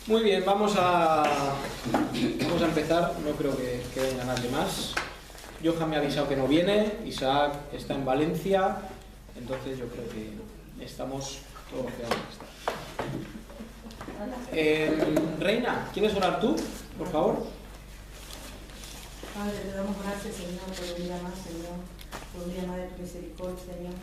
Muy bien, vamos a empezar. No creo que venga nadie más. Johan me ha avisado que no viene, Isaac está en Valencia, entonces yo creo que estamos todos los que vamos a estar. Reina, ¿quieres orar tú, por favor? Padre, te damos gracias, Señor, por un día más, Señor, por un día más de tu misericordia, Señor.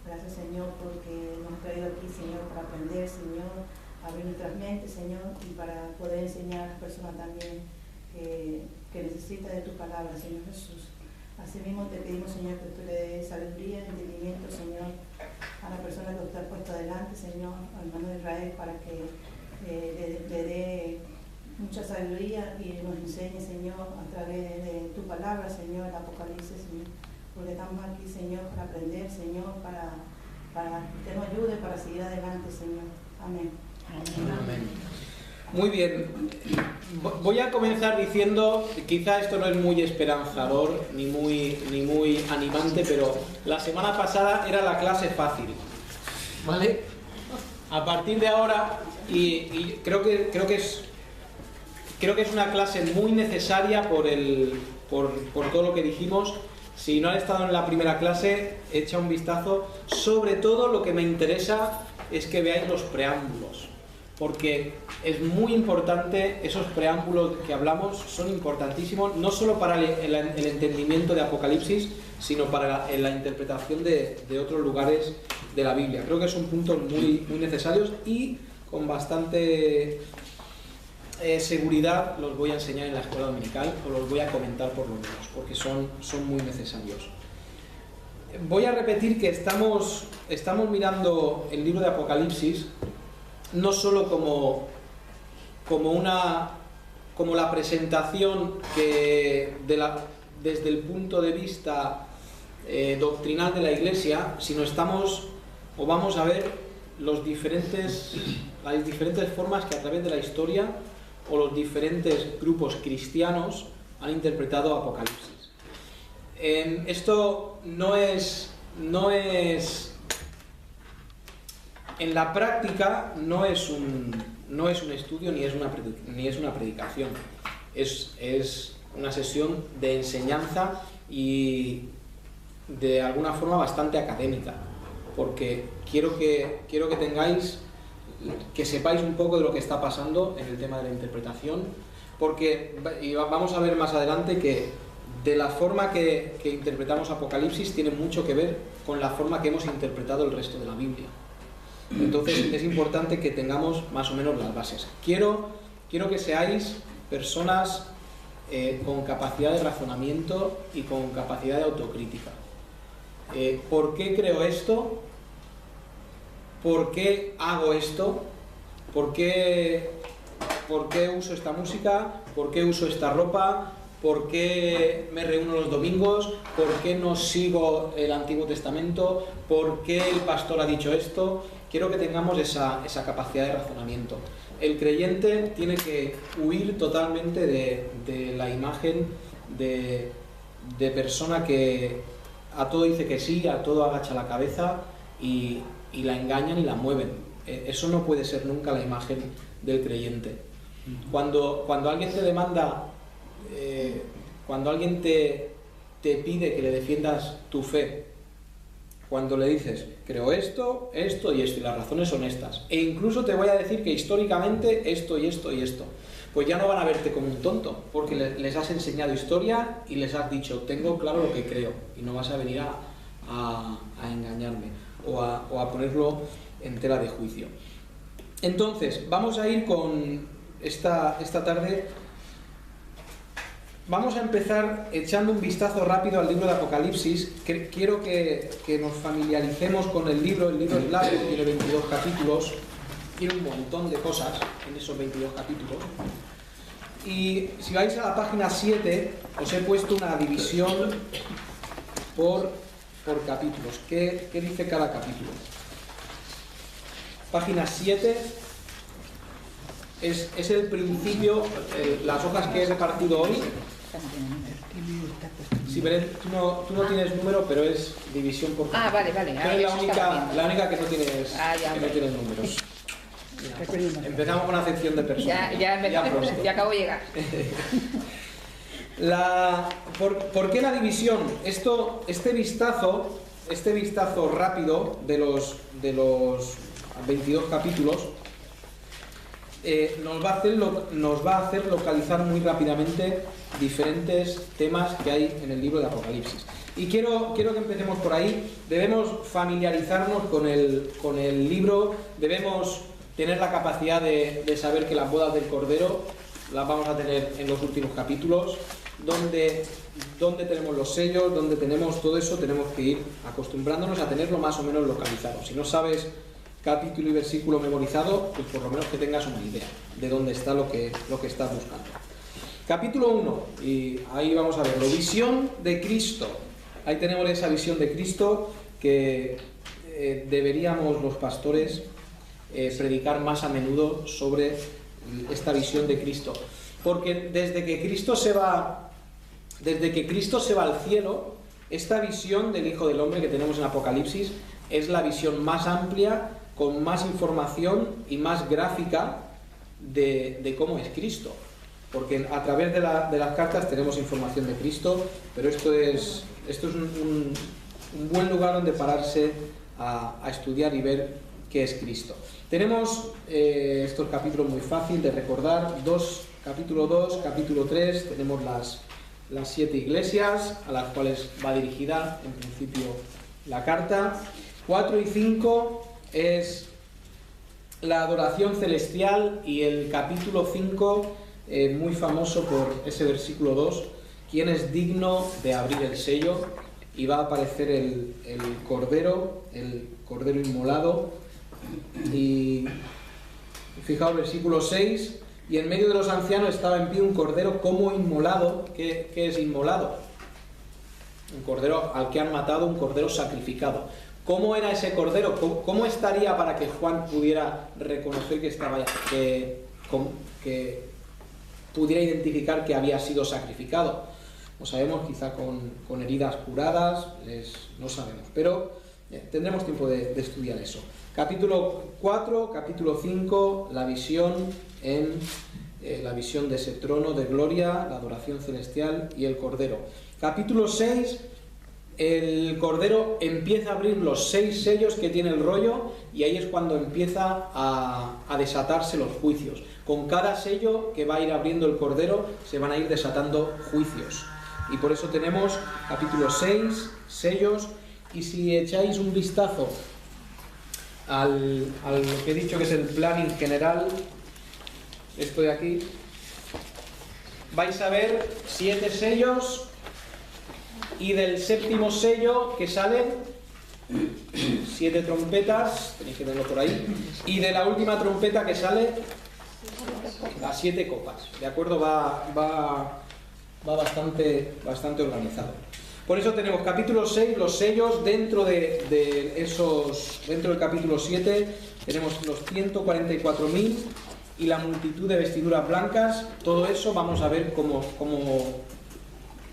Gracias, Señor, porque nos has traído aquí, Señor, para aprender, Señor, abrir nuestras mentes, Señor, y para poder enseñar a las personas también que necesitan de tu palabra, Señor Jesús. Asimismo te pedimos, Señor, que tú le des sabiduría y entendimiento, Señor, a la persona que usted ha puesto adelante, Señor, al hermano de Israel, para que le dé mucha sabiduría y nos enseñe, Señor, a través de tu palabra, Señor, el Apocalipsis, Señor. Porque estamos aquí, Señor, para aprender, Señor, para que nos ayude para seguir adelante, Señor. Amén. Amén. Muy bien. Voy a comenzar diciendo, quizá esto no es muy esperanzador ni muy animante, pero la semana pasada era la clase fácil, ¿vale? A partir de ahora, y creo que es una clase muy necesaria por todo lo que dijimos. Si no han estado en la primera clase, echa un vistazo. Sobre todo lo que me interesa es que veáis los preámbulos, porque es muy importante. Esos preámbulos que hablamos son importantísimos, no solo para el entendimiento de Apocalipsis, sino para la interpretación de otros lugares de la Biblia. Creo que son puntos muy necesarios y con bastante seguridad los voy a enseñar en la escuela dominical, o los voy a comentar por lo menos, porque son muy necesarios. Voy a repetir que estamos mirando el libro de Apocalipsis no solo como la presentación desde el punto de vista doctrinal de la Iglesia, sino vamos a ver las diferentes formas que a través de la historia o los diferentes grupos cristianos han interpretado Apocalipsis. Esto no es en la práctica, no es un estudio ni es una predicación. Es una sesión de enseñanza y de alguna forma bastante académica, porque quiero que sepáis un poco de lo que está pasando en el tema de la interpretación, porque vamos a ver más adelante que de la forma que interpretamos Apocalipsis tiene mucho que ver con la forma que hemos interpretado el resto de la Biblia. Entonces es importante que tengamos más o menos las bases. Quiero que seáis personas con capacidad de razonamiento y con capacidad de autocrítica. ¿Por qué creo esto? ¿Por qué hago esto? ¿Por qué uso esta música? ¿Por qué uso esta ropa? ¿Por qué me reúno los domingos? ¿Por qué no sigo el Antiguo Testamento? ¿Por qué el pastor ha dicho esto? Quiero que tengamos esa capacidad de razonamiento. El creyente tiene que huir totalmente de la imagen de persona que a todo dice que sí, a todo agacha la cabeza y la engañan y la mueven. Eso no puede ser nunca la imagen del creyente. Cuando alguien te demanda, cuando alguien te pide que le defiendas tu fe, cuando le dices, creo esto y esto, y las razones son estas, e incluso te voy a decir que históricamente esto y esto y esto, pues ya no van a verte como un tonto, porque les has enseñado historia y les has dicho, tengo claro lo que creo, y no vas a venir a engañarme o a ponerlo en tela de juicio. Entonces, vamos a ir con esta tarde. Vamos a empezar echando un vistazo rápido al libro de Apocalipsis. Quiero que nos familiaricemos con el libro. El libro es largo, tiene 22 capítulos, tiene un montón de cosas en esos 22 capítulos. Y si vais a la página 7, os he puesto una división por capítulos. ¿Qué dice cada capítulo? Página 7 es el principio, las hojas que he repartido hoy. Sí, pero tú no tienes número, pero es división por capítulo. Vale. Pero es la única que no tienes números. Mira, Empezamos con la sección de personas. Ya acabo de llegar. ¿Por qué la división? Este vistazo rápido de los 22 capítulos nos va a hacer localizar muy rápidamente diferentes temas que hay en el libro de Apocalipsis. Y quiero que empecemos por ahí. Debemos familiarizarnos con el libro, debemos tener la capacidad de saber que las bodas del Cordero las vamos a tener en los últimos capítulos, donde tenemos los sellos, donde tenemos todo eso. Tenemos que ir acostumbrándonos a tenerlo más o menos localizado. Si no sabes capítulo y versículo memorizado, pues por lo menos que tengas una idea de dónde está lo que estás buscando. Capítulo 1, y ahí vamos a verlo, visión de Cristo. Ahí tenemos esa visión de Cristo que deberíamos los pastores predicar más a menudo sobre esta visión de Cristo. Porque desde que Cristo se va al cielo, esta visión del Hijo del Hombre que tenemos en Apocalipsis es la visión más amplia, con más información y más gráfica de cómo es Cristo. Porque a través de las cartas tenemos información de Cristo, pero esto es un buen lugar donde pararse a estudiar y ver qué es Cristo. Tenemos estos capítulos muy fácil de recordar, capítulo 2, capítulo 3, tenemos las 7 iglesias a las cuales va dirigida en principio la carta. 4 y 5 es la adoración celestial, y el capítulo 5 muy famoso por ese versículo 2, ¿quién es digno de abrir el sello? Y va a aparecer el cordero inmolado. Y fijaos, versículo 6, y en medio de los ancianos estaba en pie un cordero como inmolado. ¿Qué es inmolado? Un cordero al que han matado, un cordero sacrificado. ¿Cómo era ese cordero? ¿Cómo estaría para que Juan pudiera reconocer que pudiera identificar que había sido sacrificado? No sabemos, quizá con heridas curadas, no sabemos, pero tendremos tiempo de estudiar eso. Capítulo 4, capítulo 5, la visión la visión de ese trono de gloria, la adoración celestial y el Cordero. Capítulo 6, el Cordero empieza a abrir los 6 sellos que tiene el rollo, y ahí es cuando empieza a desatarse los juicios. Con cada sello que va a ir abriendo el Cordero se van a ir desatando juicios. Y por eso tenemos capítulo 6, sellos, y si echáis un vistazo a lo que he dicho que es el planning general, esto de aquí, vais a ver 7 sellos, y del séptimo sello que salen 7 trompetas, tenéis que verlo por ahí, y de la última trompeta que sale las 7 copas, ¿de acuerdo? Va bastante organizado. Por eso tenemos capítulo 6, los sellos. Dentro del capítulo 7 tenemos los 144.000 y la multitud de vestiduras blancas. Todo eso vamos a ver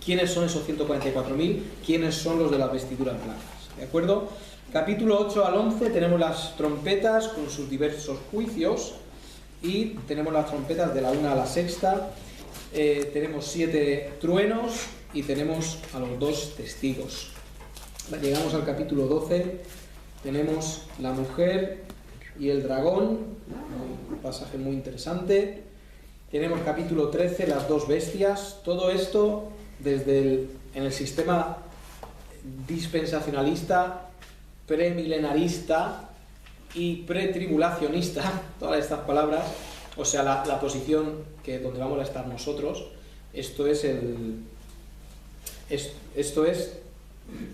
quiénes son esos 144.000, quiénes son los de las vestiduras blancas, ¿de acuerdo? Capítulo 8 al 11 tenemos las trompetas con sus diversos juicios, y tenemos las trompetas de la 1 a la 6. Tenemos 7 truenos y tenemos a los 2 testigos. Llegamos al capítulo 12, tenemos la mujer y el dragón, un pasaje muy interesante. Tenemos capítulo 13, las 2 bestias. Todo esto en el sistema dispensacionalista, premilenarista y pretribulacionista, todas estas palabras, o sea, la posición donde vamos a estar nosotros.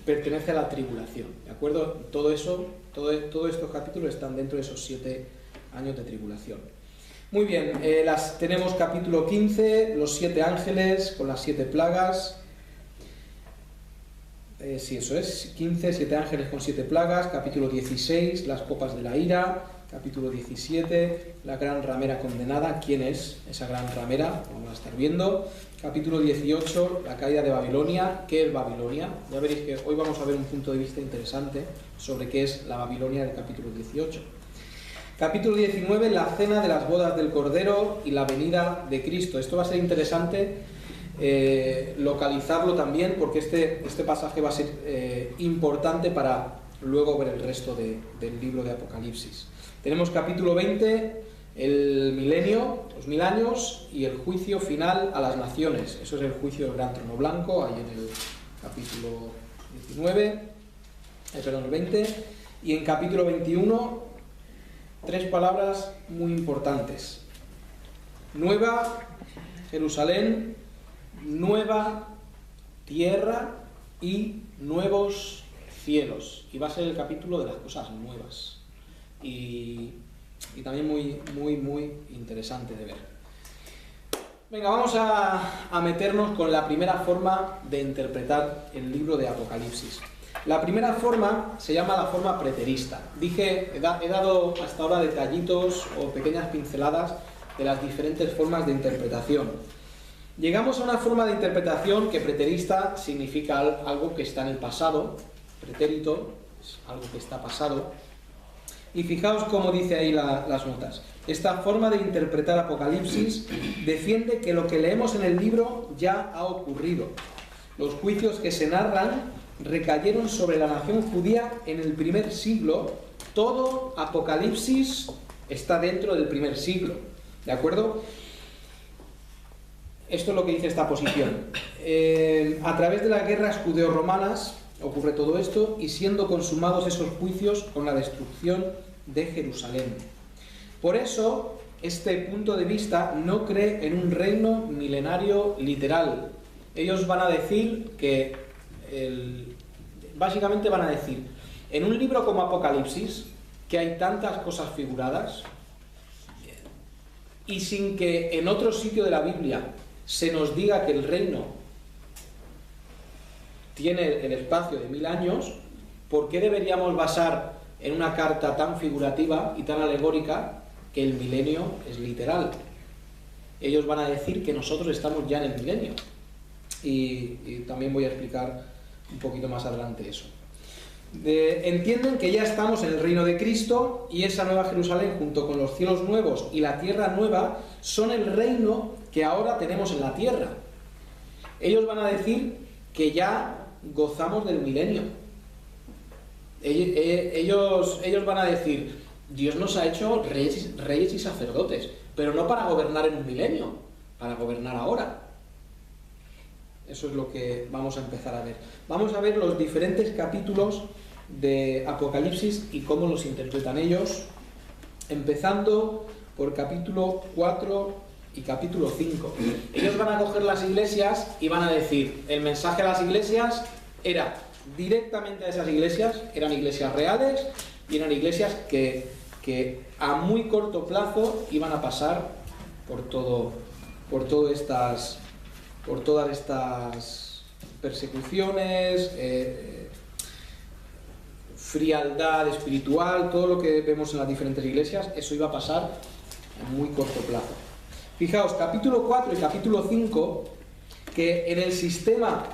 Pertenece a la tribulación, ¿de acuerdo? Todos estos capítulos están dentro de esos 7 años de tribulación. Muy bien, tenemos capítulo 15, los 7 ángeles con las 7 plagas. Sí, eso es, 15, 7 ángeles con 7 plagas. Capítulo 16, las copas de la ira. Capítulo 17, la gran ramera condenada. ¿Quién es esa gran ramera? Lo vamos a estar viendo. Capítulo 18, la caída de Babilonia. ¿Qué es Babilonia? Ya veréis que hoy vamos a ver un punto de vista interesante sobre qué es la Babilonia del capítulo 18. Capítulo 19, la cena de las bodas del Cordero y la venida de Cristo. Esto va a ser interesante localizarlo también, porque este pasaje va a ser importante para luego ver el resto del libro de Apocalipsis. Tenemos capítulo 20, el milenio, los 1000 años, y el juicio final a las naciones. Eso es el juicio del gran trono blanco, ahí en el capítulo 20. Y en capítulo 21, 3 palabras muy importantes: Nueva Jerusalén, nueva tierra y nuevos cielos. Y va a ser el capítulo de las cosas nuevas. Y también muy interesante de ver. Venga, vamos a meternos con la primera forma de interpretar el libro de Apocalipsis. La primera forma se llama la forma preterista. He dado hasta ahora detallitos o pequeñas pinceladas de las diferentes formas de interpretación. Llegamos a una forma de interpretación que preterista significa algo que está en el pasado. Pretérito es algo que está pasado. Y fijaos cómo dice ahí las notas. Esta forma de interpretar Apocalipsis defiende que lo que leemos en el libro ya ha ocurrido. Los juicios que se narran recayeron sobre la nación judía en el primer siglo. Todo Apocalipsis está dentro del primer siglo. ¿De acuerdo? Esto es lo que dice esta posición. A través de las guerras judeo-romanas ocurre todo esto, y siendo consumados esos juicios con la destrucción de Jerusalén. Por eso, este punto de vista no cree en un reino milenario literal. Ellos van a decir que, básicamente van a decir, en un libro como Apocalipsis, que hay tantas cosas figuradas, y sin que en otro sitio de la Biblia se nos diga que el reino tiene el espacio de 1000 años, ¿por qué deberíamos basar en una carta tan figurativa y tan alegórica que el milenio es literal? Ellos van a decir que nosotros estamos ya en el milenio. Y también voy a explicar un poquito más adelante eso. Entienden que ya estamos en el reino de Cristo, y esa nueva Jerusalén junto con los cielos nuevos y la tierra nueva son el reino que ahora tenemos en la tierra. Ellos van a decir que ya gozamos del milenio. Ellos van a decir: Dios nos ha hecho reyes y sacerdotes, pero no para gobernar en un milenio, para gobernar ahora. Eso es lo que vamos a empezar a ver. Vamos a ver los diferentes capítulos de Apocalipsis y cómo los interpretan ellos, empezando por capítulo 4 y capítulo 5. Ellos van a coger las iglesias y van a decir: el mensaje a las iglesias era directamente a esas iglesias, eran iglesias reales y eran iglesias que a muy corto plazo iban a pasar por todas estas persecuciones, frialdad espiritual, todo lo que vemos en las diferentes iglesias. Eso iba a pasar a muy corto plazo. Fijaos, capítulo 4 y capítulo 5, que en el sistema,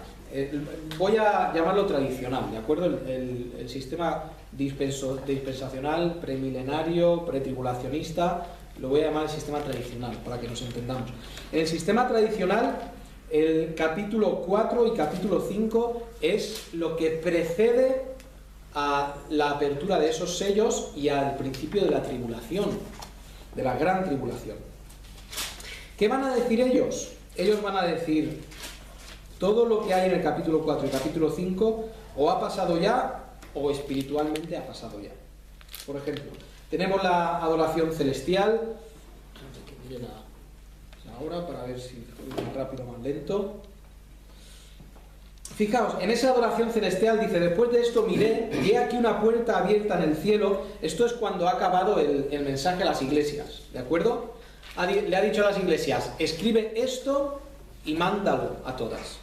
voy a llamarlo tradicional, ¿de acuerdo? El sistema dispensacional, premilenario, pretribulacionista, lo voy a llamar el sistema tradicional, para que nos entendamos. En el sistema tradicional, el capítulo 4 y capítulo 5 es lo que precede a la apertura de esos sellos y al principio de la tribulación, de la gran tribulación. ¿Qué van a decir ellos? Ellos van a decir: todo lo que hay en el capítulo 4 y capítulo 5 o ha pasado ya o espiritualmente ha pasado ya. Por ejemplo, tenemos la adoración celestial. Que miren ahora para ver si voy más rápido o más lento. Fijaos, en esa adoración celestial dice: después de esto miré, y he aquí una puerta abierta en el cielo. Esto es cuando ha acabado el mensaje a las iglesias, ¿de acuerdo? Le ha dicho a las iglesias: escribe esto y mándalo a todas.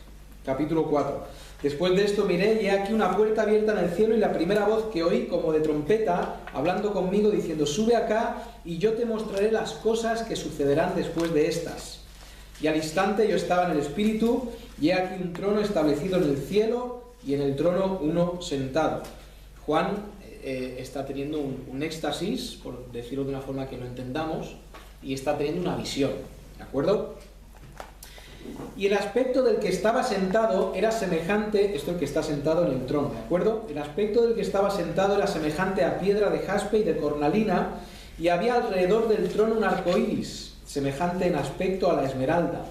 Capítulo 4. Después de esto miré, y he aquí una puerta abierta en el cielo, y la primera voz que oí como de trompeta, hablando conmigo, diciendo: sube acá, y yo te mostraré las cosas que sucederán después de estas. Y al instante yo estaba en el Espíritu, y he aquí un trono establecido en el cielo, y en el trono uno sentado. Juan está teniendo un éxtasis, por decirlo de una forma que lo entendamos, y está teniendo una visión, ¿de acuerdo? Y el aspecto del que estaba sentado era semejante, esto el que está sentado en el trono, ¿de acuerdo? El aspecto del que estaba sentado era semejante a piedra de jaspe y de cornalina, y había alrededor del trono un arco iris, semejante en aspecto a la esmeralda.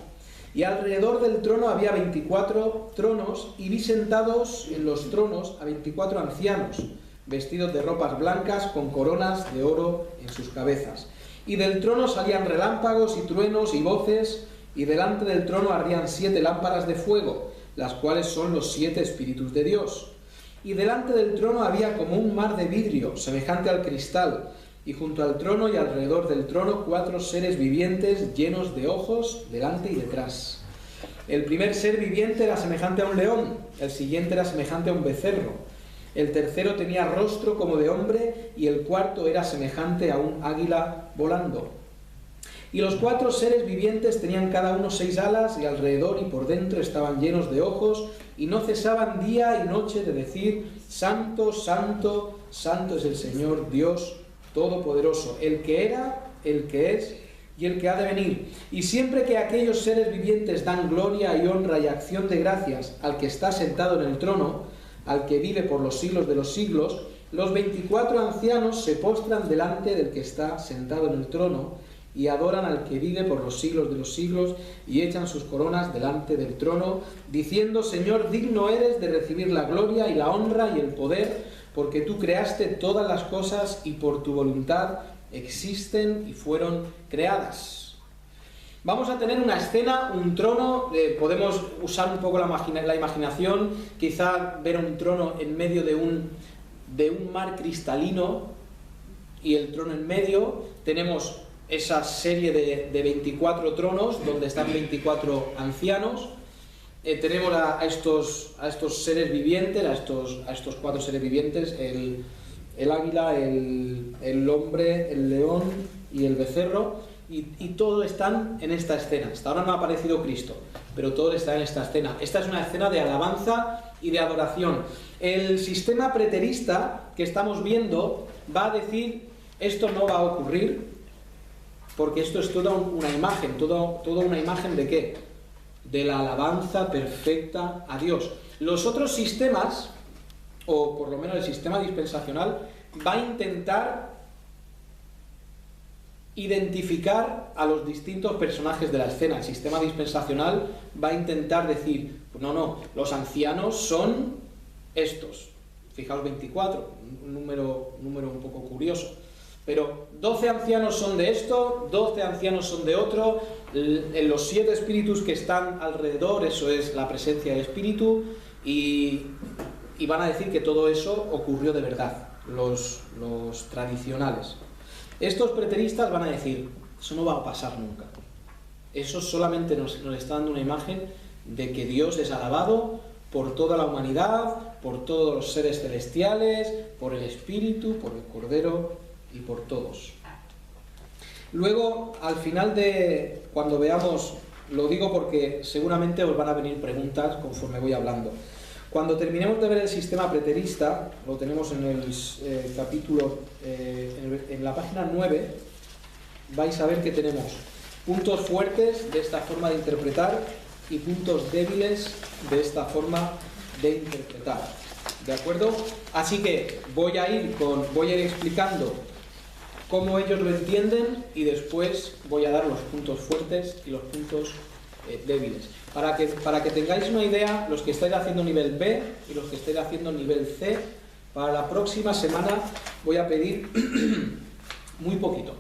Y alrededor del trono había 24 tronos, y vi sentados en los tronos a 24 ancianos, vestidos de ropas blancas con coronas de oro en sus cabezas. Y del trono salían relámpagos y truenos y voces, y delante del trono ardían 7 lámparas de fuego, las cuales son los 7 espíritus de Dios. Y delante del trono había como un mar de vidrio, semejante al cristal, y junto al trono y alrededor del trono 4 seres vivientes llenos de ojos delante y detrás. El primer ser viviente era semejante a un león, el siguiente era semejante a un becerro, el tercero tenía rostro como de hombre, y el cuarto era semejante a un águila volando. Y los 4 seres vivientes tenían cada uno 6 alas, y alrededor y por dentro estaban llenos de ojos, y no cesaban día y noche de decir: Santo, Santo, Santo es el Señor Dios Todopoderoso, el que era, el que es y el que ha de venir. Y siempre que aquellos seres vivientes dan gloria y honra y acción de gracias al que está sentado en el trono, al que vive por los siglos de los siglos, los 24 ancianos se postran delante del que está sentado en el trono y adoran al que vive por los siglos de los siglos, y echan sus coronas delante del trono, diciendo: Señor, digno eres de recibir la gloria y la honra y el poder, porque tú creaste todas las cosas y por tu voluntad existen y fueron creadas. Vamos a tener una escena, un trono, podemos usar un poco la imaginación, quizá ver un trono en medio de un mar cristalino y el trono en medio. Tenemos esa serie de 24 tronos donde están 24 ancianos. Tenemos a estos seres vivientes, a estos 4 seres vivientes, el águila, el hombre, el león y el becerro, y todos están en esta escena. Hasta ahora no ha aparecido Cristo, pero todos están en esta escena. Esta es una escena de alabanza y de adoración. El sistema preterista que estamos viendo va a decir: esto no va a ocurrir, porque esto es toda una imagen. ¿Toda una imagen de qué? De la alabanza perfecta a Dios. Los otros sistemas, o por lo menos el sistema dispensacional, va a intentar identificar a los distintos personajes de la escena. El sistema dispensacional va a intentar decir: no, los ancianos son estos. Fijaos, 24, un número un poco curioso. Pero 12 ancianos son de esto, 12 ancianos son de otro, los 7 espíritus que están alrededor, eso es la presencia del espíritu, y van a decir que todo eso ocurrió de verdad, los tradicionales. Estos preteristas van a decir: eso no va a pasar nunca. Eso solamente nos está dando una imagen de que Dios es alabado por toda la humanidad, por todos los seres celestiales, por el Espíritu, por el Cordero y por todos. Luego, al final cuando veamos, lo digo porque seguramente os van a venir preguntas conforme voy hablando. Cuando terminemos de ver el sistema preterista, lo tenemos en el capítulo, en la página 9, vais a ver que tenemos puntos fuertes de esta forma de interpretar y puntos débiles de esta forma de interpretar. ¿De acuerdo? Así que voy a ir explicando cómo ellos lo entienden, y después voy a dar los puntos fuertes y los puntos débiles. Para que tengáis una idea, los que estáis haciendo nivel B y los que estáis haciendo nivel C, para la próxima semana voy a pedir muy poquito.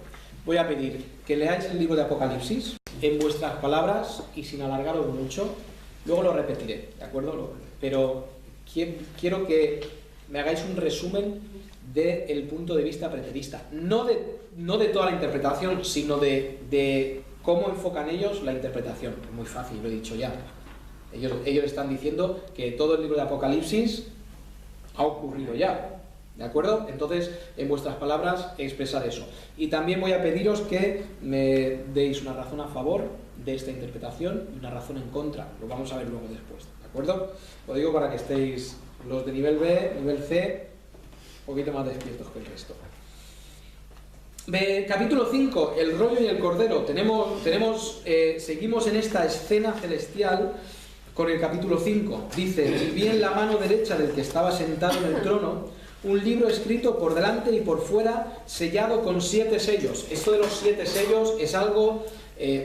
Voy a pedir que leáis el libro de Apocalipsis en vuestras palabras y sin alargaros mucho. Luego lo repetiré, ¿de acuerdo? Pero quiero que me hagáis un resumen del punto de vista preterista, no de toda la interpretación, sino de cómo enfocan ellos la interpretación. Es muy fácil, lo he dicho ya. Ellos están diciendo que todo el libro de Apocalipsis ha ocurrido ya, ¿de acuerdo? Entonces, en vuestras palabras, expresar eso. Y también voy a pediros que me deis una razón a favor de esta interpretación y una razón en contra. Lo vamos a ver luego después, ¿de acuerdo? Lo digo para que estéis los de nivel B, nivel C, un poquito más despiertos que el resto. Capítulo 5, el rollo y el cordero. Seguimos en esta escena celestial con el capítulo 5. Dice: y vi en la mano derecha del que estaba sentado en el trono un libro escrito por delante y por fuera, sellado con 7 sellos. Esto de los 7 sellos es algo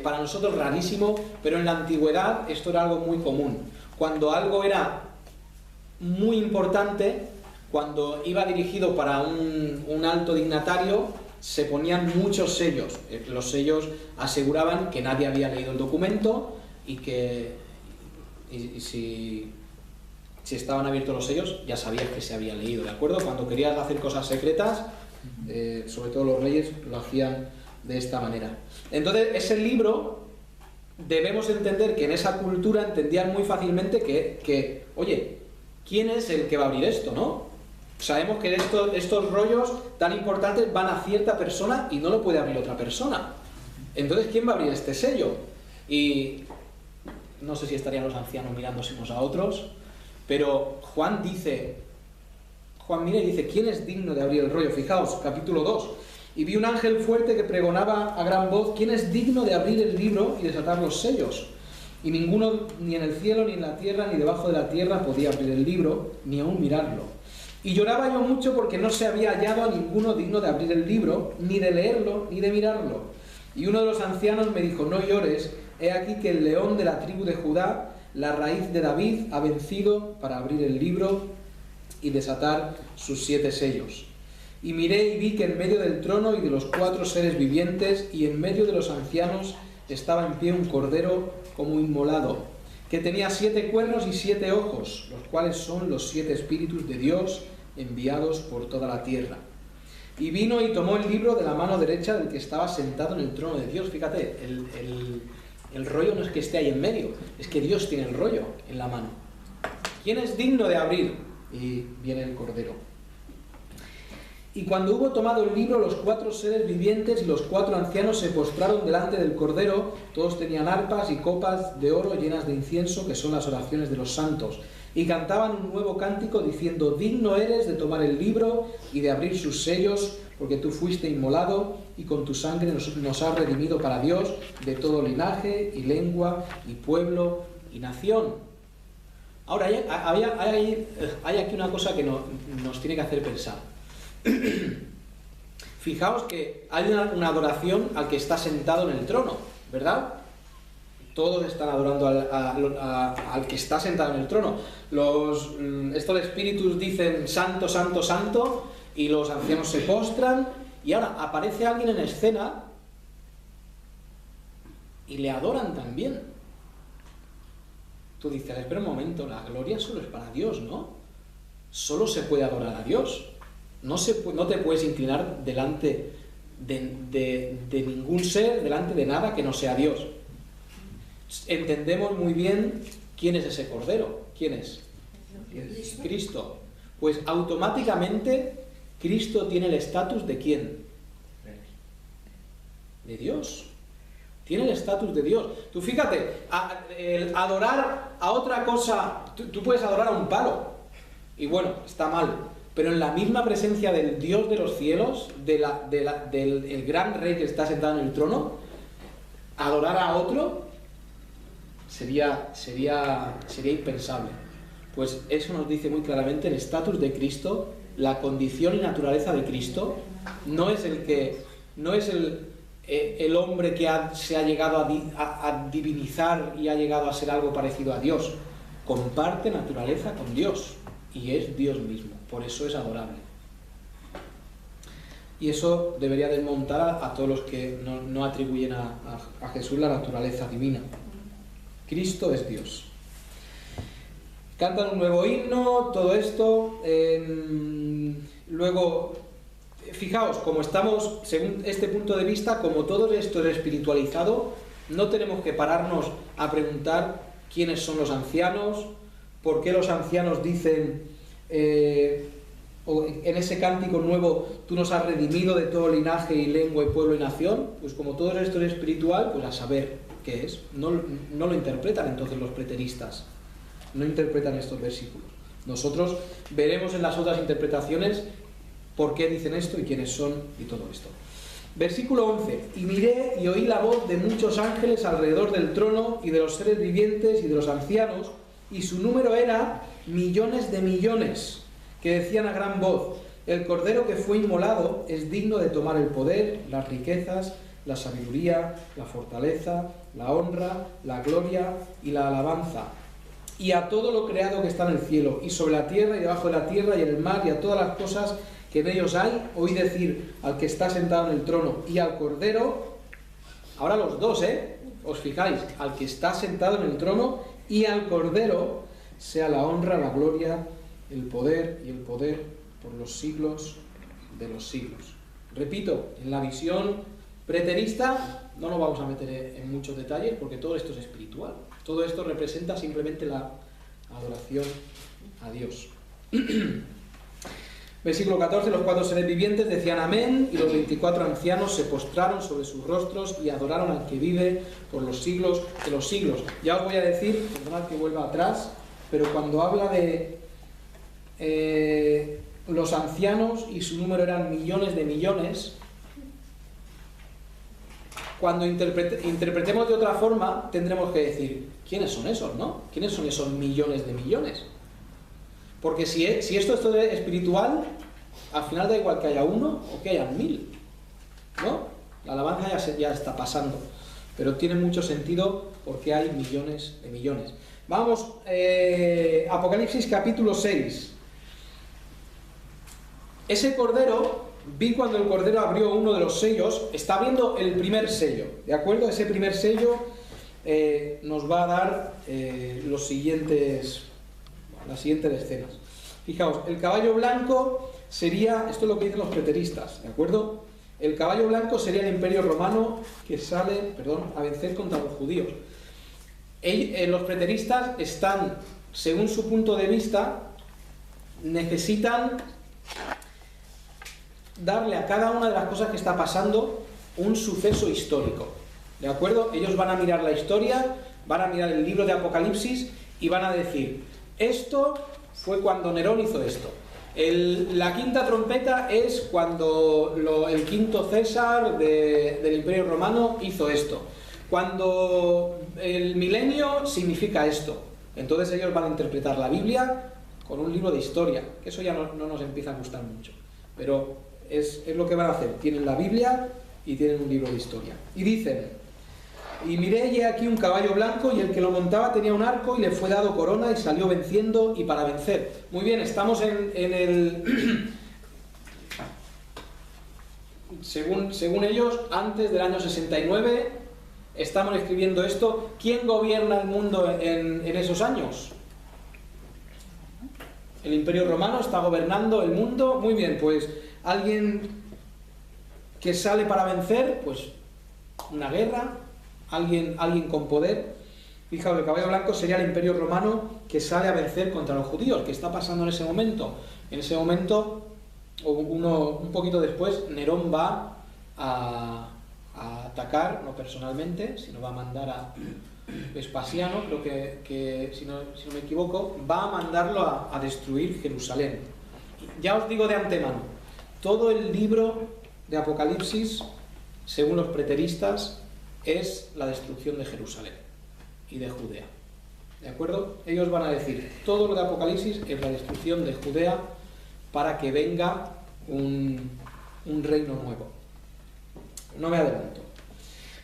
para nosotros rarísimo, pero en la antigüedad esto era algo muy común. Cuando algo era muy importante, cuando iba dirigido para un alto dignatario, se ponían muchos sellos. Los sellos aseguraban que nadie había leído el documento y que si estaban abiertos los sellos ya sabías que se había leído, ¿de acuerdo? Cuando querías hacer cosas secretas, sobre todo los reyes lo hacían de esta manera. Entonces, ese libro, debemos entender que en esa cultura entendían muy fácilmente que oye, ¿quién es el que va a abrir esto, no? Sabemos que estos rollos tan importantes van a cierta persona y no lo puede abrir otra persona. Entonces, ¿quién va a abrir este sello? Y no sé si estarían los ancianos mirándose unos a otros, pero Juan mira y dice: ¿quién es digno de abrir el rollo? Fijaos, capítulo 2. Y vi un ángel fuerte que pregonaba a gran voz: ¿quién es digno de abrir el libro y desatar los sellos? Y ninguno, ni en el cielo, ni en la tierra, ni debajo de la tierra, podía abrir el libro, ni aún mirarlo. Y lloraba yo mucho porque no se había hallado a ninguno digno de abrir el libro, ni de leerlo, ni de mirarlo. Y uno de los ancianos me dijo: no llores, he aquí que el león de la tribu de Judá, la raíz de David, ha vencido para abrir el libro y desatar sus 7 sellos. Y miré y vi que en medio del trono y de los 4 seres vivientes y en medio de los ancianos estaba en pie un cordero como inmolado, que tenía 7 cuernos y 7 ojos, los cuales son los 7 espíritus de Dios enviados por toda la tierra. Y vino y tomó el libro de la mano derecha del que estaba sentado en el trono de Dios. Fíjate, el rollo no es que esté ahí en medio, es que Dios tiene el rollo en la mano. ¿Quién es digno de abrir? Y viene el cordero. Y cuando hubo tomado el libro, los 4 seres vivientes y los 4 ancianos se postraron delante del cordero. Todos tenían arpas y copas de oro llenas de incienso, que son las oraciones de los santos. Y cantaban un nuevo cántico diciendo: digno eres de tomar el libro y de abrir sus sellos, porque tú fuiste inmolado y con tu sangre nos has redimido para Dios de todo linaje y lengua y pueblo y nación. Ahora, hay aquí una cosa que nos tiene que hacer pensar. Fijaos que hay una adoración al que está sentado en el trono, ¿verdad? Todos están adorando al que está sentado en el trono. Estos espíritus dicen: santo, santo, santo, y los ancianos se postran, y ahora aparece alguien en escena y le adoran también. Tú dices: espera un momento, la gloria solo es para Dios, ¿no? Solo se puede adorar a Dios. No te puedes inclinar delante de ningún ser, delante de nada que no sea Dios. Entendemos muy bien quién es ese cordero. ¿Quién es? Cristo. Pues automáticamente Cristo tiene el estatus de ¿quién? De Dios. Tiene el estatus de Dios. Tú fíjate, el adorar a otra cosa, tú puedes adorar a un palo, y bueno, está mal, pero en la misma presencia del Dios de los cielos, del gran rey que está sentado en el trono, adorar a otro sería impensable. Pues eso nos dice muy claramente el estatus de Cristo, la condición y naturaleza de Cristo. No es el hombre que se ha llegado a divinizar y ha llegado a ser algo parecido a Dios. Comparte naturaleza con Dios y es Dios mismo, por eso es adorable. Y eso debería desmontar a todos los que no atribuyen a Jesús la naturaleza divina. Cristo es Dios. Cantan un nuevo himno, todo esto. Luego, fijaos, como estamos, según este punto de vista, como todo esto es espiritualizado, no tenemos que pararnos a preguntar quiénes son los ancianos, por qué los ancianos dicen, o en ese cántico nuevo, tú nos has redimido de todo linaje y lengua y pueblo y nación. Pues como todo esto es espiritual, pues a saber qué es. No lo interpretan entonces los preteristas, no interpretan estos versículos. Nosotros veremos en las otras interpretaciones por qué dicen esto y quiénes son y todo esto. Versículo 11. Y miré y oí la voz de muchos ángeles alrededor del trono y de los seres vivientes y de los ancianos, y su número era millones de millones, que decían a gran voz: el cordero que fue inmolado es digno de tomar el poder, las riquezas, la sabiduría, la fortaleza, la honra, la gloria y la alabanza. Y a todo lo creado que está en el cielo, y sobre la tierra y debajo de la tierra y en el mar, y a todas las cosas que en ellos hay, oí decir al que está sentado en el trono y al cordero, ahora los dos, os fijáis, al que está sentado en el trono y al cordero, sea la honra, la gloria, el poder y el poder por los siglos de los siglos. Repito, en la visión preterista no nos vamos a meter en muchos detalles porque todo esto es espiritual. Todo esto representa simplemente la adoración a Dios. Versículo 14, los 4 seres vivientes decían amén, y los 24 ancianos se postraron sobre sus rostros y adoraron al que vive por los siglos de los siglos. Ya os voy a decir, perdonad que vuelva atrás, pero cuando habla de los ancianos y su número eran millones de millones, cuando interpretemos de otra forma tendremos que decir, ¿quiénes son esos, no? ¿Quiénes son esos millones de millones? Porque si esto es todo espiritual, al final da igual que haya uno o que haya 1000, ¿no? La alabanza ya está pasando, pero tiene mucho sentido porque hay millones de millones. Vamos, Apocalipsis capítulo 6. Ese cordero, vi cuando el cordero abrió uno de los sellos, está abriendo el primer sello, ¿de acuerdo? Ese primer sello nos va a dar las siguientes escenas. Fijaos, el caballo blanco sería, esto es lo que dicen los preteristas, ¿de acuerdo? El caballo blanco sería el imperio romano que sale, a vencer contra los judíos. Los preteristas están, según su punto de vista, necesitan darle a cada una de las cosas que está pasando un suceso histórico, ¿de acuerdo? Ellos van a mirar la historia, van a mirar el libro de Apocalipsis y van a decir, esto fue cuando Nerón hizo esto. La quinta trompeta es cuando el quinto César del Imperio Romano hizo esto. Cuando el milenio significa esto. Entonces ellos van a interpretar la Biblia con un libro de historia, que eso ya no nos empieza a gustar mucho. Pero es lo que van a hacer. Tienen la Biblia y tienen un libro de historia. Y dicen, y miré y he aquí un caballo blanco, y el que lo montaba tenía un arco, y le fue dado corona, y salió venciendo y para vencer. Muy bien, estamos en el... según ellos, antes del año 69, estamos escribiendo esto. ¿Quién gobierna el mundo en esos años? El Imperio Romano está gobernando el mundo. Muy bien, pues alguien que sale para vencer, pues una guerra, alguien con poder. Fijaos, el caballo blanco sería el Imperio Romano que sale a vencer contra los judíos. ¿Qué está pasando en ese momento? En ese momento, un poquito después, Nerón va a atacar, no personalmente, sino va a mandar a Vespasiano, creo que si no me equivoco, va a mandarlo a destruir Jerusalén. Ya os digo de antemano, todo el libro de Apocalipsis, según los preteristas, es la destrucción de Jerusalén y de Judea. ¿De acuerdo? Ellos van a decir, todo lo de Apocalipsis es la destrucción de Judea para que venga un reino nuevo. No me adelanto.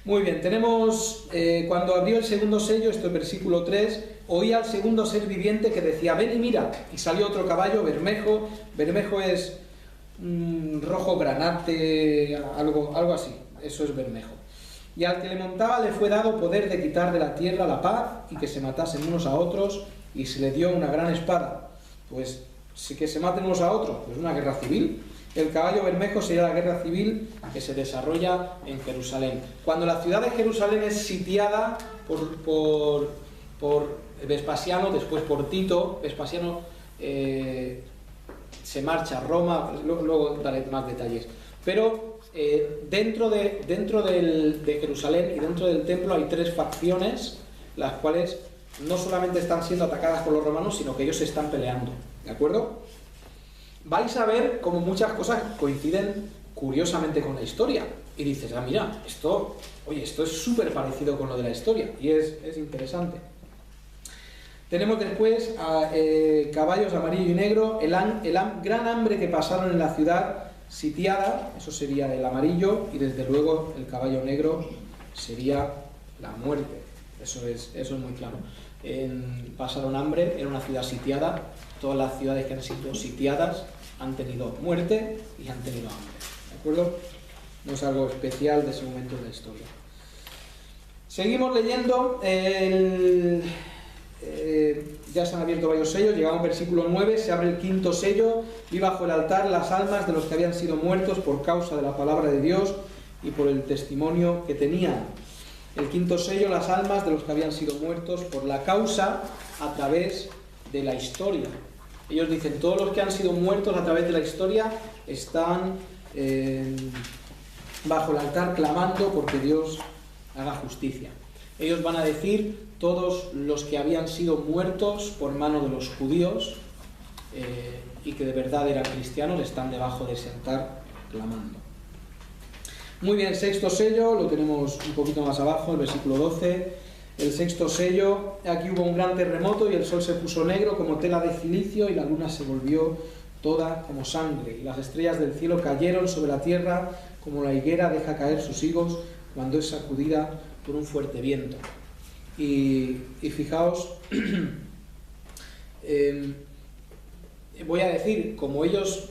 Muy bien, tenemos, cuando abrió el segundo sello, esto es versículo 3, oí al segundo ser viviente que decía, ven y mira, y salió otro caballo, bermejo es rojo granate, algo así, eso es bermejo. Y al que le montaba le fue dado poder de quitar de la tierra la paz y que se matasen unos a otros, y se le dio una gran espada. Pues, que se maten unos a otros, pues una guerra civil. El caballo bermejo sería la guerra civil que se desarrolla en Jerusalén. Cuando la ciudad de Jerusalén es sitiada por Vespasiano, después por Tito, Vespasiano se marcha a Roma, luego daré más detalles. Pero dentro de Jerusalén y dentro del templo hay 3 facciones, las cuales no solamente están siendo atacadas por los romanos, sino que ellos se están peleando, ¿de acuerdo? vais a ver cómo muchas cosas coinciden curiosamente con la historia. Y dices, ah, mira, esto es súper parecido con lo de la historia. Y es interesante. Tenemos después caballos amarillo y negro, gran hambre que pasaron en la ciudad sitiada, eso sería el amarillo, y desde luego el caballo negro sería la muerte. Eso es muy claro. Pasaron hambre, era una ciudad sitiada, todas las ciudades que han sido sitiadas han tenido muerte y han tenido hambre. ¿De acuerdo? No es algo especial de ese momento de la historia. Seguimos leyendo ya se han abierto varios sellos, llegamos al versículo 9, se abre el quinto sello, vi bajo el altar las almas de los que habían sido muertos por causa de la palabra de Dios y por el testimonio que tenían. El quinto sello, las almas de los que habían sido muertos por la causa a través de la historia. Ellos dicen, todos los que han sido muertos a través de la historia están bajo el altar clamando porque Dios haga justicia. Ellos van a decir, todos los que habían sido muertos por mano de los judíos y que de verdad eran cristianos están debajo de ese altar clamando. Muy bien, el sexto sello lo tenemos un poquito más abajo, el versículo 12. El sexto sello, aquí hubo un gran terremoto y el sol se puso negro como tela de cilicio y la luna se volvió toda como sangre y las estrellas del cielo cayeron sobre la tierra como la higuera deja caer sus higos cuando es sacudida por un fuerte viento. Y fijaos, voy a decir, como ellos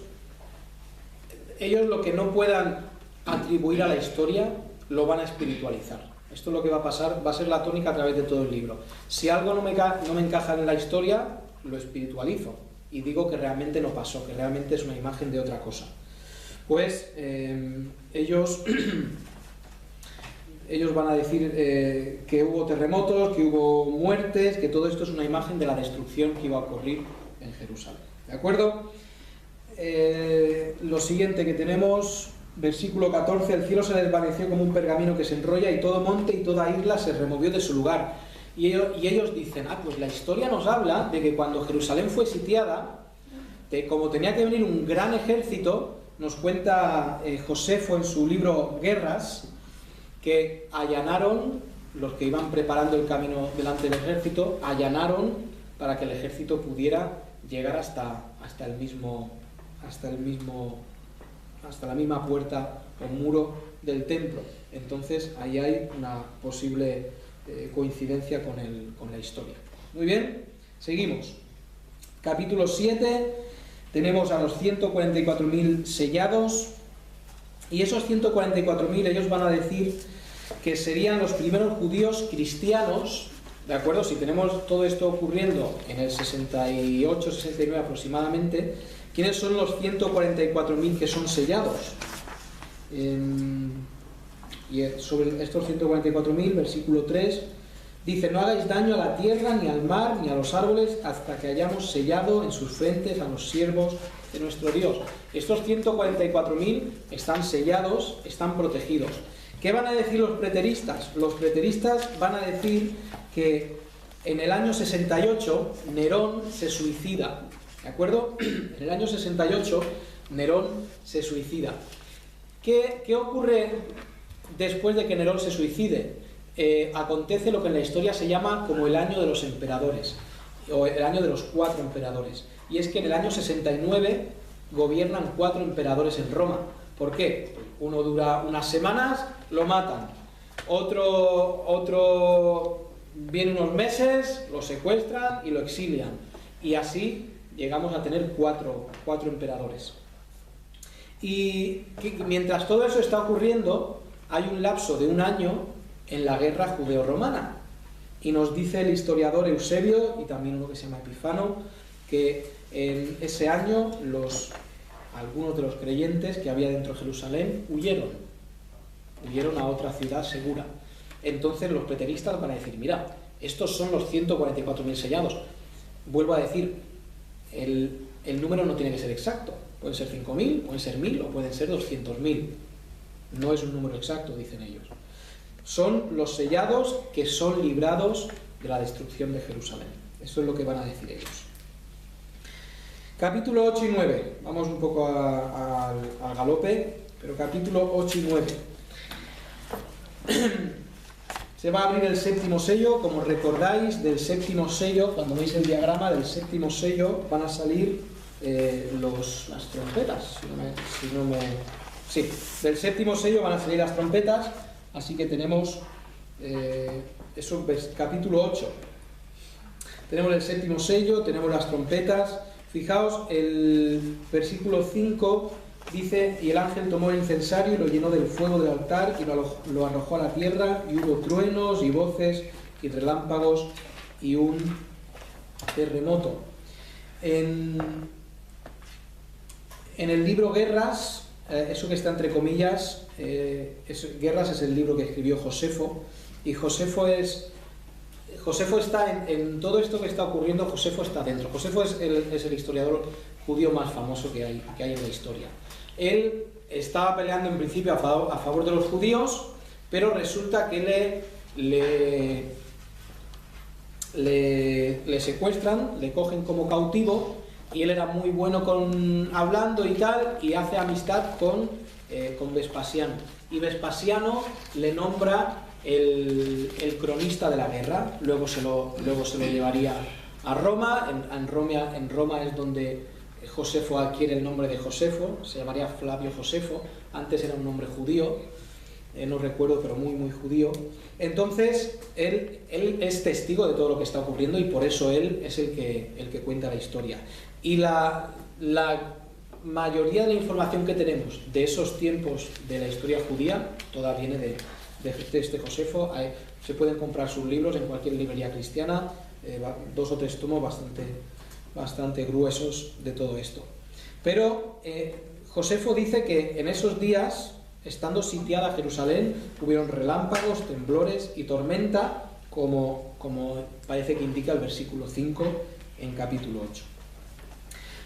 lo que no puedan atribuir a la historia, lo van a espiritualizar. Esto es lo que va a pasar, va a ser la tónica a través de todo el libro. Si algo no me encaja en la historia, lo espiritualizo y digo que realmente no pasó, que realmente es una imagen de otra cosa. Pues ellos van a decir que hubo terremotos, que hubo muertes, que todo esto es una imagen de la destrucción que iba a ocurrir en Jerusalén. ¿De acuerdo? Lo siguiente que tenemos, versículo 14, el cielo se desvaneció como un pergamino que se enrolla y todo monte y toda isla se removió de su lugar. Y ellos dicen, pues la historia nos habla de que cuando Jerusalén fue sitiada, como tenía que venir un gran ejército, nos cuenta Josefo en su libro Guerras, que allanaron, los que iban preparando el camino delante del ejército, allanaron para que el ejército pudiera llegar hasta la misma puerta o muro del templo. Entonces ahí hay una posible coincidencia con la historia. Muy bien, seguimos. Capítulo 7, tenemos a los 144.000 sellados. Y esos 144.000 ellos van a decir que serían los primeros judíos cristianos, ¿de acuerdo? Si tenemos todo esto ocurriendo en el 68-69 aproximadamente, ¿quiénes son los 144.000 que son sellados? Y sobre estos 144.000, versículo 3, dice, no hagáis daño a la tierra, ni al mar, ni a los árboles, hasta que hayamos sellado en sus frentes a los siervos de nuestro Dios. Estos 144.000 están sellados, están protegidos. ¿Qué van a decir los preteristas? Los preteristas van a decir que en el año 68 Nerón se suicida. ¿De acuerdo? En el año 68 Nerón se suicida. ¿Qué ocurre después de que Nerón se suicide? Acontece lo que en la historia se llama como el año de los emperadores, o el año de los 4 emperadores. Y es que en el año 69 gobiernan 4 emperadores en Roma. ¿Por qué? Uno dura unas semanas, lo matan. Otro viene unos meses, lo secuestran y lo exilian. Y así llegamos a tener 4 emperadores. Y mientras todo eso está ocurriendo, hay un lapso de un año en la guerra judeo-romana. Y nos dice el historiador Eusebio, y también uno que se llama Epifano, que en ese año algunos de los creyentes que había dentro de Jerusalén huyeron a otra ciudad segura. Entonces los preteristas van a decir, mira, estos son los 144.000 sellados. Vuelvo a decir, el número no tiene que ser exacto. Pueden ser 5.000, pueden ser 1.000 o pueden ser 200.000. No es un número exacto, dicen ellos. Son los sellados que son librados de la destrucción de Jerusalén. Eso es lo que van a decir ellos. Capítulo 8 y 9. Vamos un poco al galope, pero capítulo 8 y 9. Se va a abrir el séptimo sello. Como recordáis, del séptimo sello, cuando veis el diagrama del séptimo sello, van a salir las trompetas. Sí, del séptimo sello van a salir las trompetas, así que tenemos eso, capítulo 8. Tenemos el séptimo sello, tenemos las trompetas. Fijaos, el versículo 5 dice: y el ángel tomó el incensario y lo llenó del fuego del altar y lo arrojó a la tierra, y hubo truenos y voces y relámpagos y un terremoto. En el libro Guerras, eso que está entre comillas, Guerras es el libro que escribió Josefo, y Josefo está en todo esto que está ocurriendo. Josefo está dentro. Josefo es el historiador judío más famoso que hay en la historia. Él estaba peleando en principio a favor de los judíos, pero resulta que le secuestran, le cogen como cautivo, y él era muy bueno hablando y tal, y hace amistad con Vespasiano. Y Vespasiano le nombra el cronista de la guerra. Luego se lo llevaría a Roma. En Roma es donde Josefo adquiere el nombre de Josefo. Se llamaría Flavio Josefo. Antes era un nombre judío, no recuerdo, pero muy muy judío. Entonces él es testigo de todo lo que está ocurriendo, y por eso él es el que cuenta la historia. Y la mayoría de la información que tenemos de esos tiempos de la historia judía toda viene de este Josefo. Se pueden comprar sus libros en cualquier librería cristiana, 2 o 3 tomos bastante gruesos de todo esto. Pero Josefo dice que en esos días, estando sitiada Jerusalén, hubieron relámpagos, temblores y tormenta, como parece que indica el versículo 5 en capítulo 8.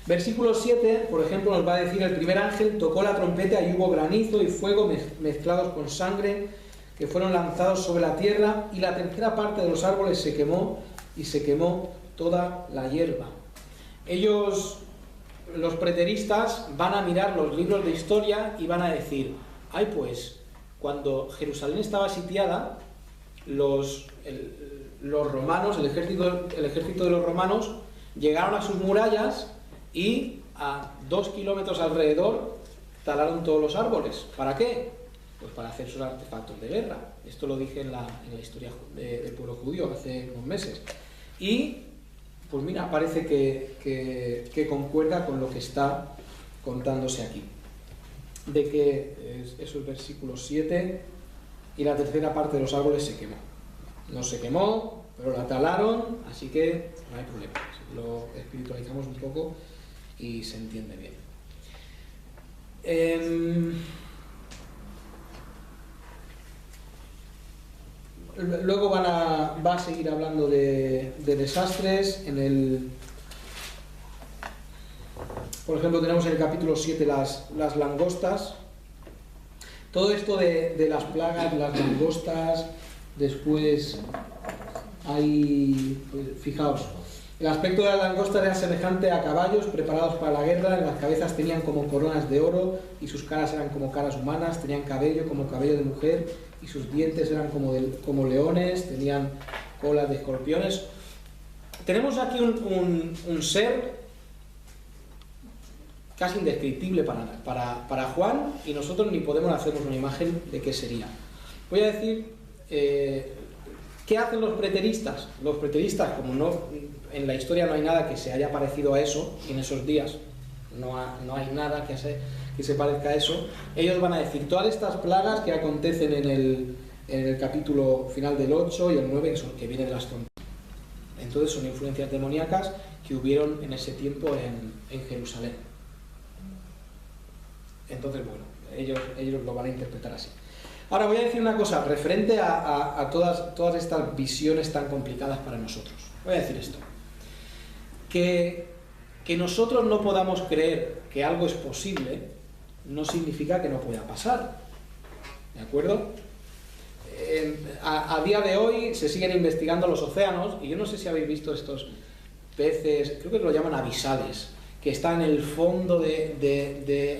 Versículo 7, por ejemplo, nos va a decir: el primer ángel tocó la trompeta y hubo granizo y fuego mezclados con sangre, que fueron lanzados sobre la tierra, y la tercera parte de los árboles se quemó, y se quemó toda la hierba. Ellos, los preteristas, van a mirar los libros de historia y van a decir: ay, pues, cuando Jerusalén estaba sitiada, los romanos, el ejército de los romanos, llegaron a sus murallas y a 2 kilómetros alrededor talaron todos los árboles. ¿Para qué? Pues para hacer sus artefactos de guerra. Esto lo dije en la historia del pueblo judío hace unos meses. Y, pues mira, parece que concuerda con lo que está contándose aquí. De que eso es el versículo 7, y la tercera parte de los árboles se quemó. No se quemó, pero la talaron, así que no hay problema. Lo espiritualizamos un poco y se entiende bien. Luego va a seguir hablando de desastres. Por ejemplo, tenemos en el capítulo 7 las langostas. Todo esto de las plagas, las langostas. Después hay, pues, fijaos, el aspecto de las langostas era semejante a caballos preparados para la guerra. En las cabezas tenían como coronas de oro, y sus caras eran como caras humanas. Tenían cabello como cabello de mujer, y sus dientes eran como leones. Tenían colas de escorpiones. Tenemos aquí un ser casi indescriptible para Juan, y nosotros ni podemos hacernos una imagen de qué sería. Voy a decir ¿qué hacen los preteristas? Los preteristas, como en la historia no hay nada que se haya parecido a eso, y en esos días no hay nada que se parezca a eso, ellos van a decir todas estas plagas que acontecen en el capítulo final del 8 y el 9, que vienen de las trompetas. Entonces son influencias demoníacas que hubieron en ese tiempo en Jerusalén. Entonces, bueno, ellos lo van a interpretar así. Ahora voy a decir una cosa referente a todas estas visiones tan complicadas para nosotros. Voy a decir esto: que nosotros no podamos creer que algo es posible no significa que no pueda pasar. ¿De acuerdo? A día de hoy se siguen investigando los océanos, y yo no sé si habéis visto estos peces, creo que lo llaman abisales, que está en el fondo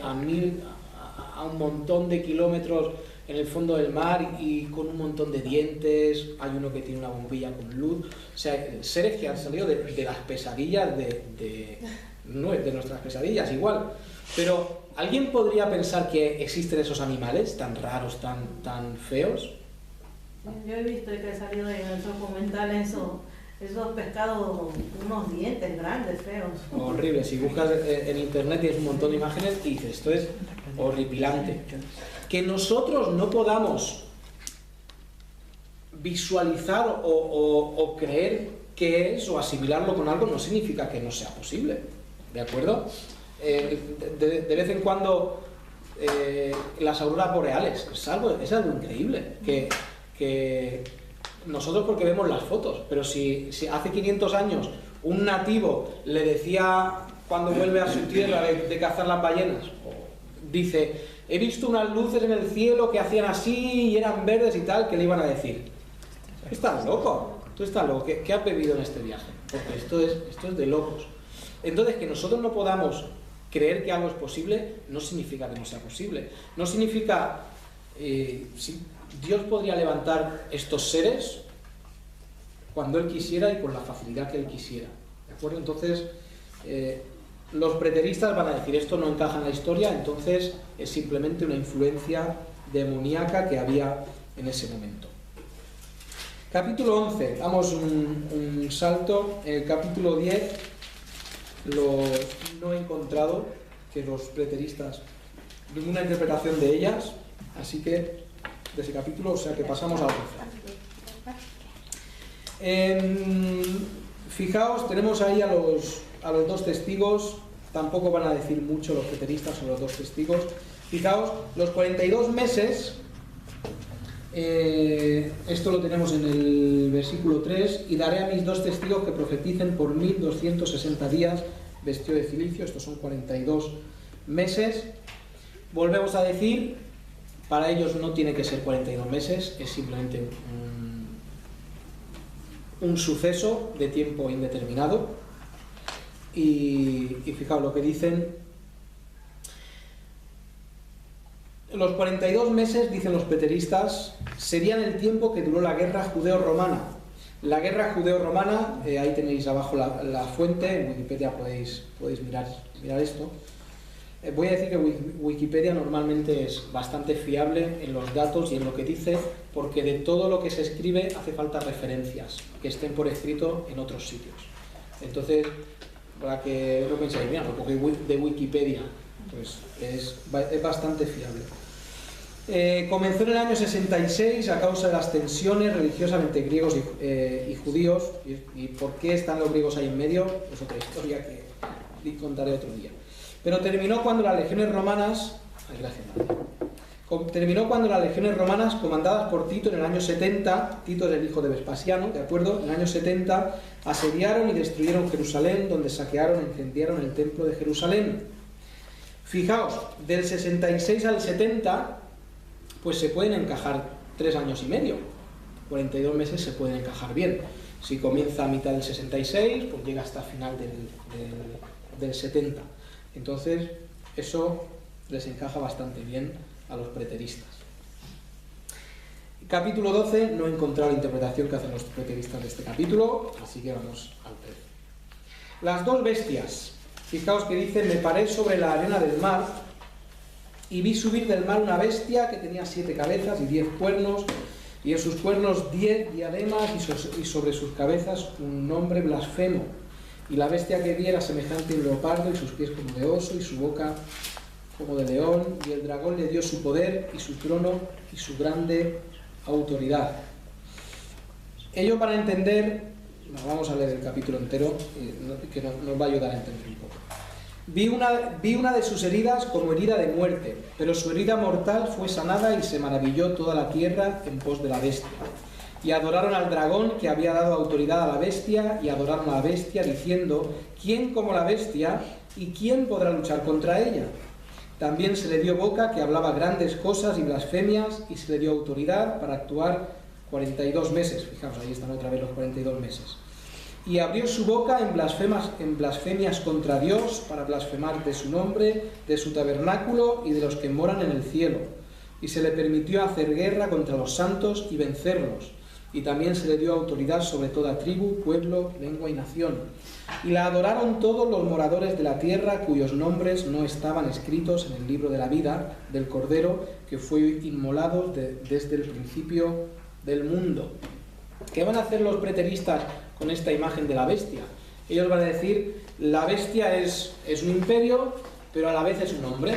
a un montón de kilómetros en el fondo del mar y con un montón de dientes, hay uno que tiene una bombilla con luz, o sea, seres que han salido de las pesadillas de nuestras pesadillas igual. Pero ¿alguien podría pensar que existen esos animales tan raros, tan feos? Yo he visto que ha salido en el documental esos pescados, unos dientes grandes, feos. Horrible. Si buscas en internet tienes un montón de imágenes y dices, esto es horripilante. Que nosotros no podamos visualizar o creer que es o asimilarlo con algo no significa que no sea posible, ¿de acuerdo? De vez en cuando las auroras boreales es algo increíble que nosotros porque vemos las fotos, pero si hace 500 años un nativo le decía cuando vuelve a su tierra de cazar las ballenas, dice, he visto unas luces en el cielo que hacían así y eran verdes y tal, ¿qué le iban a decir? ¿Estás loco? ¿Tú estás loco? ¿Qué has bebido en este viaje? Porque esto es de locos. Entonces, que nosotros no podamos creer que algo es posible no significa que no sea posible. No significa... si Dios podría levantar estos seres cuando Él quisiera y con la facilidad que Él quisiera. ¿De acuerdo? Entonces, los preteristas van a decir esto no encaja en la historia, entonces es simplemente una influencia demoníaca que había en ese momento. Capítulo 11, damos un salto. En el capítulo 10 no he encontrado que los preteristas ninguna interpretación de ellas, así que de ese capítulo, o sea que pasamos al 11. Fijaos, tenemos ahí a los dos testigos, tampoco van a decir mucho los preteristas sobre los dos testigos. Fijaos, los 42 meses, esto lo tenemos en el versículo 3, y daré a mis dos testigos que profeticen por 1260 días vestido de cilicio, estos son 42 meses. Volvemos a decir, para ellos no tiene que ser 42 meses, es simplemente un suceso de tiempo indeterminado. Y fijaos lo que dicen. Los 42 meses, dicen los preteristas, serían el tiempo que duró la guerra judeo-romana. La guerra judeo-romana, ahí tenéis abajo la fuente, en Wikipedia podéis mirar esto. Voy a decir que Wikipedia normalmente es bastante fiable en los datos y en lo que dice, porque de todo lo que se escribe hace falta referencias que estén por escrito en otros sitios. Entonces, para que no penséis, mira, porque de Wikipedia, pues es bastante fiable. Comenzó en el año 66 a causa de las tensiones religiosas entre griegos y judíos. ¿Y por qué están los griegos ahí en medio? Es otra historia que contaré otro día. Pero terminó cuando las legiones romanas... Terminó cuando las legiones romanas, comandadas por Tito en el año 70, Tito es el hijo de Vespasiano, ¿de acuerdo? En el año 70 asediaron y destruyeron Jerusalén, donde saquearon e incendiaron el templo de Jerusalén. Fijaos, del 66 al 70, pues se pueden encajar 3 años y medio. 42 meses se pueden encajar bien. Si comienza a mitad del 66, pues llega hasta final del 70. Entonces, eso les encaja bastante bien a los preteristas. Capítulo 12, no he encontrado la interpretación que hacen los preteristas de este capítulo, así que vamos al 13. Las dos bestias. Fijaos que dice, me paré sobre la arena del mar y vi subir del mar una bestia que tenía 7 cabezas y 10 cuernos, y en sus cuernos 10 diademas y sobre sus cabezas un nombre blasfemo. Y la bestia que vi era semejante a un leopardo, y sus pies como de oso, y su boca como de león, y el dragón le dio su poder, y su trono, y su grande autoridad. Ello para entender, vamos a leer el capítulo entero, que nos va a ayudar a entender un poco. Vi una de sus heridas como herida de muerte, pero su herida mortal fue sanada y se maravilló toda la tierra en pos de la bestia. Y adoraron al dragón que había dado autoridad a la bestia, y adoraron a la bestia diciendo, ¿quién como la bestia y quién podrá luchar contra ella? También se le dio boca que hablaba grandes cosas y blasfemias, y se le dio autoridad para actuar 42 meses. Fijaos, ahí están otra vez los 42 meses. y abrió su boca en blasfemias contra Dios, para blasfemar de su nombre, de su tabernáculo y de los que moran en el cielo. Y se le permitió hacer guerra contra los santos y vencerlos. Y también se le dio autoridad sobre toda tribu, pueblo, lengua y nación. Y la adoraron todos los moradores de la tierra, cuyos nombres no estaban escritos en el libro de la vida del Cordero, que fue inmolado desde el principio del mundo. ¿Qué van a hacer los preteristas con esta imagen de la bestia? Ellos van a decir, la bestia es un imperio, pero a la vez es un hombre.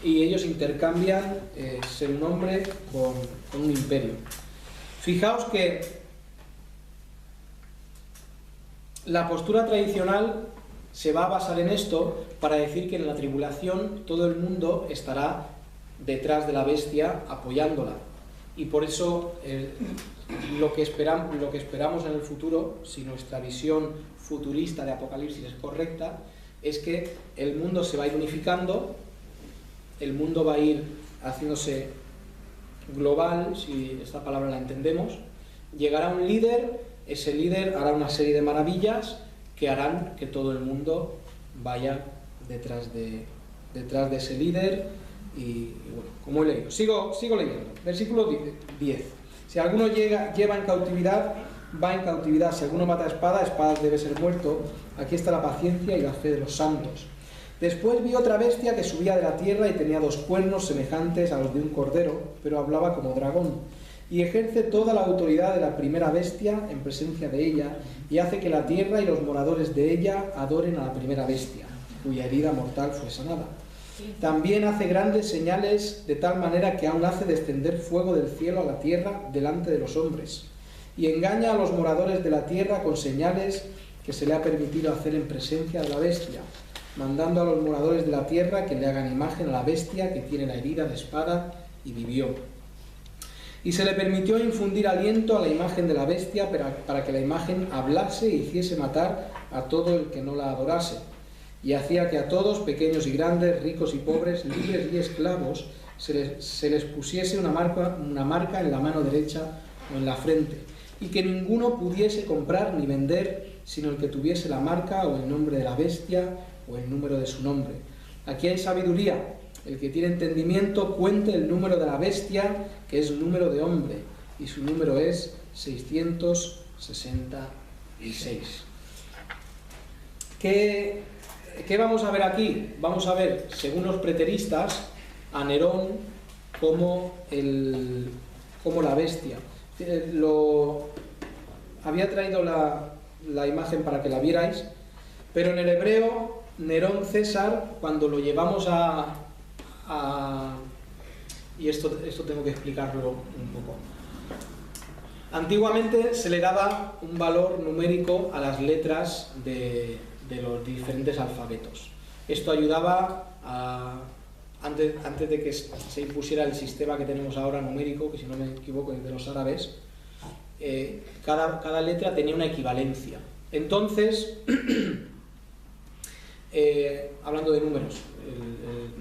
Y ellos intercambian ser un hombre con un imperio. Fijaos que la postura tradicional se va a basar en esto para decir que en la tribulación todo el mundo estará detrás de la bestia apoyándola. Y por eso lo que esperamos en el futuro, si nuestra visión futurista de Apocalipsis es correcta, es que el mundo se va a ir unificando, el mundo va a ir haciéndose global, si esta palabra la entendemos, llegará un líder, ese líder hará una serie de maravillas que harán que todo el mundo vaya detrás de ese líder y bueno, como he leído. Sigo leyendo. Versículo 10. Si alguno lleva en cautividad, va en cautividad. Si alguno mata a espada debe ser muerto. Aquí está la paciencia y la fe de los santos. Después vi otra bestia que subía de la tierra y tenía 2 cuernos semejantes a los de un cordero, pero hablaba como dragón. Y ejerce toda la autoridad de la primera bestia en presencia de ella, y hace que la tierra y los moradores de ella adoren a la primera bestia, cuya herida mortal fue sanada. También hace grandes señales, de tal manera que aún hace descender fuego del cielo a la tierra delante de los hombres. Y engaña a los moradores de la tierra con señales que se le ha permitido hacer en presencia de la bestia, mandando a los moradores de la tierra que le hagan imagen a la bestia que tiene la herida de espada y vivió. Y se le permitió infundir aliento a la imagen de la bestia para que la imagen hablase e hiciese matar a todo el que no la adorase. Y hacía que a todos, pequeños y grandes, ricos y pobres, libres y esclavos, se les pusiese una marca en la mano derecha o en la frente, y que ninguno pudiese comprar ni vender, sino el que tuviese la marca o el nombre de la bestia o el número de su nombre. Aquí hay sabiduría. El que tiene entendimiento cuente el número de la bestia, que es número de hombre, y su número es 666. ¿Qué vamos a ver aquí? Vamos a ver, según los preteristas, a Nerón como la bestia. Había traído la imagen para que la vierais, pero en el hebreo, Nerón César, cuando lo llevamos y esto tengo que explicarlo un poco. Antiguamente se le daba un valor numérico a las letras de los diferentes alfabetos. Esto ayudaba antes de que se impusiera el sistema que tenemos ahora numérico, que si no me equivoco es de los árabes, cada letra tenía una equivalencia. Entonces, hablando de números,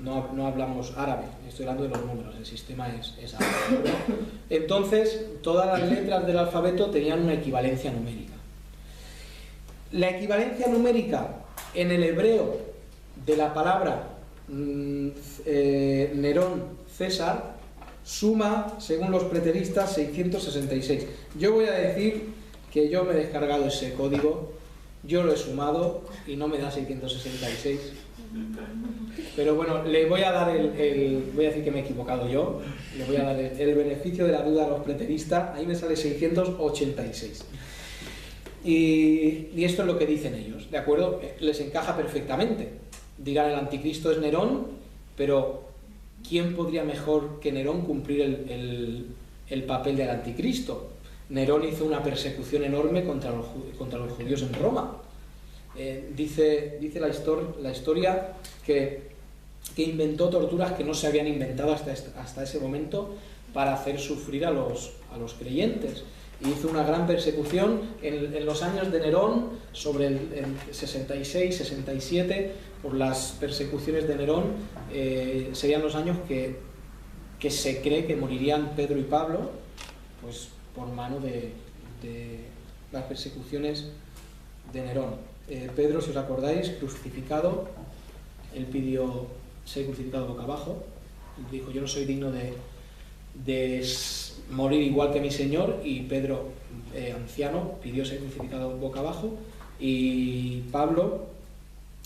no hablamos árabe, estoy hablando de los números, el sistema es árabe. Entonces, todas las letras del alfabeto tenían una equivalencia numérica. La equivalencia numérica en el hebreo de la palabra Nerón César suma, según los preteristas, 666. Yo voy a decir que yo me he descargado ese código, yo lo he sumado y no me da 666. Pero bueno, le voy a dar voy a decir que me he equivocado yo, le voy a dar el beneficio de la duda a los preteristas. Ahí me sale 686. Y esto es lo que dicen ellos, ¿de acuerdo? Les encaja perfectamente. Dirán, el anticristo es Nerón, pero ¿quién podría mejor que Nerón cumplir el papel del anticristo? Nerón hizo una persecución enorme contra los judíos en Roma. Dice la historia que inventó torturas que no se habían inventado hasta ese momento para hacer sufrir a los creyentes. Y hizo una gran persecución en los años de Nerón, sobre el 66, 67, por las persecuciones de Nerón, serían los años que se cree que morirían Pedro y Pablo, pues por mano de las persecuciones de Nerón. Pedro, si os acordáis, crucificado, él pidió ser crucificado boca abajo, dijo: yo no soy digno de morir igual que mi Señor, y Pedro, anciano, pidió ser crucificado boca abajo, y Pablo,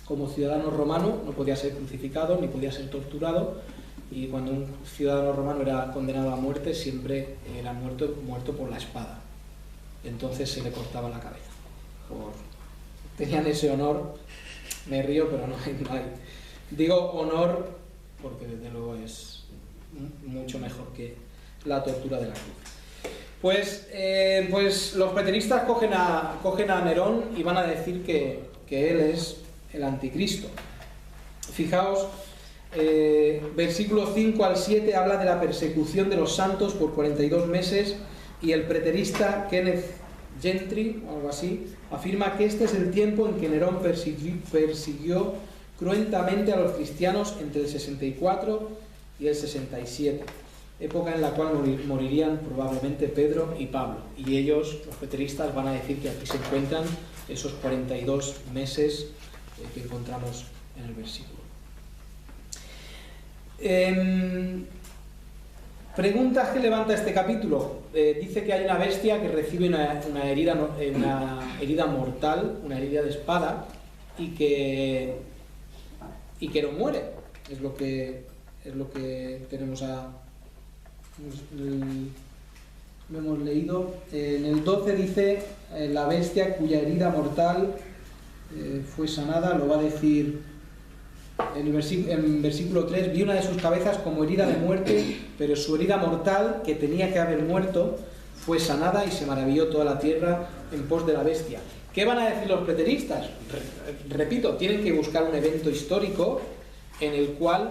como ciudadano romano, no podía ser crucificado ni podía ser torturado, y cuando un ciudadano romano era condenado a muerte, siempre era muerto por la espada. Entonces se le cortaba la cabeza. Tenían ese honor, me río, pero no hay. Digo honor porque desde luego es mucho mejor que la tortura de la cruz. Pues los preteristas cogen a Nerón y van a decir que él es el anticristo. Fijaos, versículo 5 al 7 habla de la persecución de los santos por 42 meses, y el preterista Kenneth Gentry, o algo así, afirma que este es el tiempo en que Nerón persiguió cruentamente a los cristianos entre el 64 y el 67, época en la cual morirían probablemente Pedro y Pablo, y ellos, los preteristas, van a decir que aquí se encuentran esos 42 meses que encontramos en el versículo. Preguntas que levanta este capítulo. Dice que hay una bestia que recibe una herida mortal, una herida de espada, y que no muere. Es lo que tenemos hemos leído. En el 12 dice la bestia cuya herida mortal fue sanada, lo va a decir en versículo 3: vi una de sus cabezas como herida de muerte, pero su herida mortal, que tenía que haber muerto, fue sanada, y se maravilló toda la tierra en pos de la bestia. ¿Qué van a decir los preteristas? Repito, tienen que buscar un evento histórico en el cual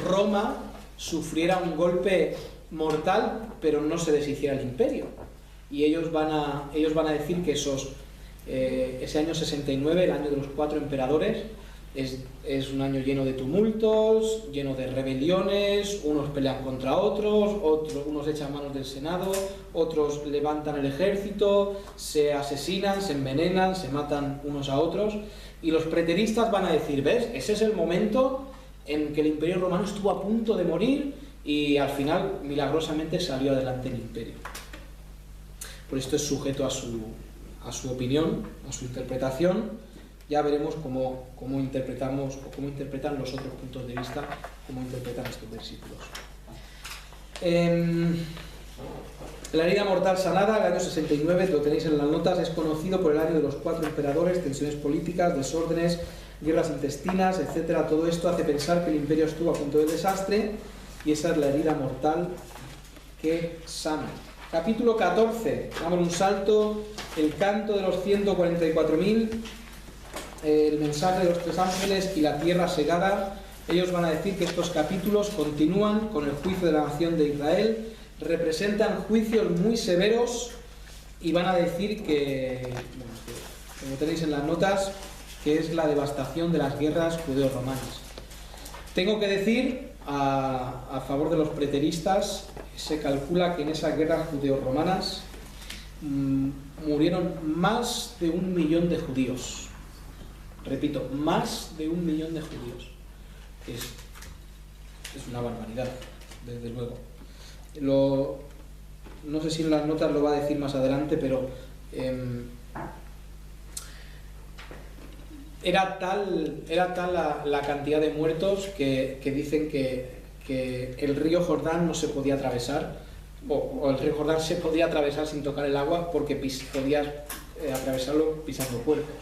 Roma sufriera un golpe mortal, pero no se deshiciera el imperio. Y ellos van a decir que ese año 69, el año de los 4 emperadores, es un año lleno de tumultos, lleno de rebeliones, unos pelean contra otros, unos echan manos del Senado, otros levantan el ejército, se asesinan, se envenenan, se matan unos a otros, y los preteristas van a decir: ¿ves? Ese es el momento en que el Imperio Romano estuvo a punto de morir, y al final milagrosamente salió adelante el imperio. Por esto es sujeto a su opinión, a su interpretación. Ya veremos cómo interpretamos, o cómo interpretan los otros puntos de vista, cómo interpretan estos versículos. La herida mortal sanada, el año 69, lo tenéis en las notas, es conocido por el año de los 4 emperadores, tensiones políticas, desórdenes, guerras intestinas, etc. Todo esto hace pensar que el imperio estuvo a punto de desastre, y esa es la herida mortal que sana. Capítulo 14, damos un salto, el canto de los 144.000, el mensaje de los 3 ángeles y la tierra segada. Ellos van a decir que estos capítulos continúan con el juicio de la nación de Israel, representan juicios muy severos, y van a decir que, como tenéis en las notas, que es la devastación de las guerras judeo-romanas. Tengo que decir, a favor de los preteristas, se calcula que en esas guerras judeo-romanas murieron más de 1 millón de judíos. Repito, más de 1 millón de judíos. Es una barbaridad, desde luego. No sé si en las notas lo va a decir más adelante, pero era tal la cantidad de muertos que dicen que el río Jordán no se podía atravesar, o el río Jordán se podía atravesar sin tocar el agua, porque podías atravesarlo pisando cuerpos.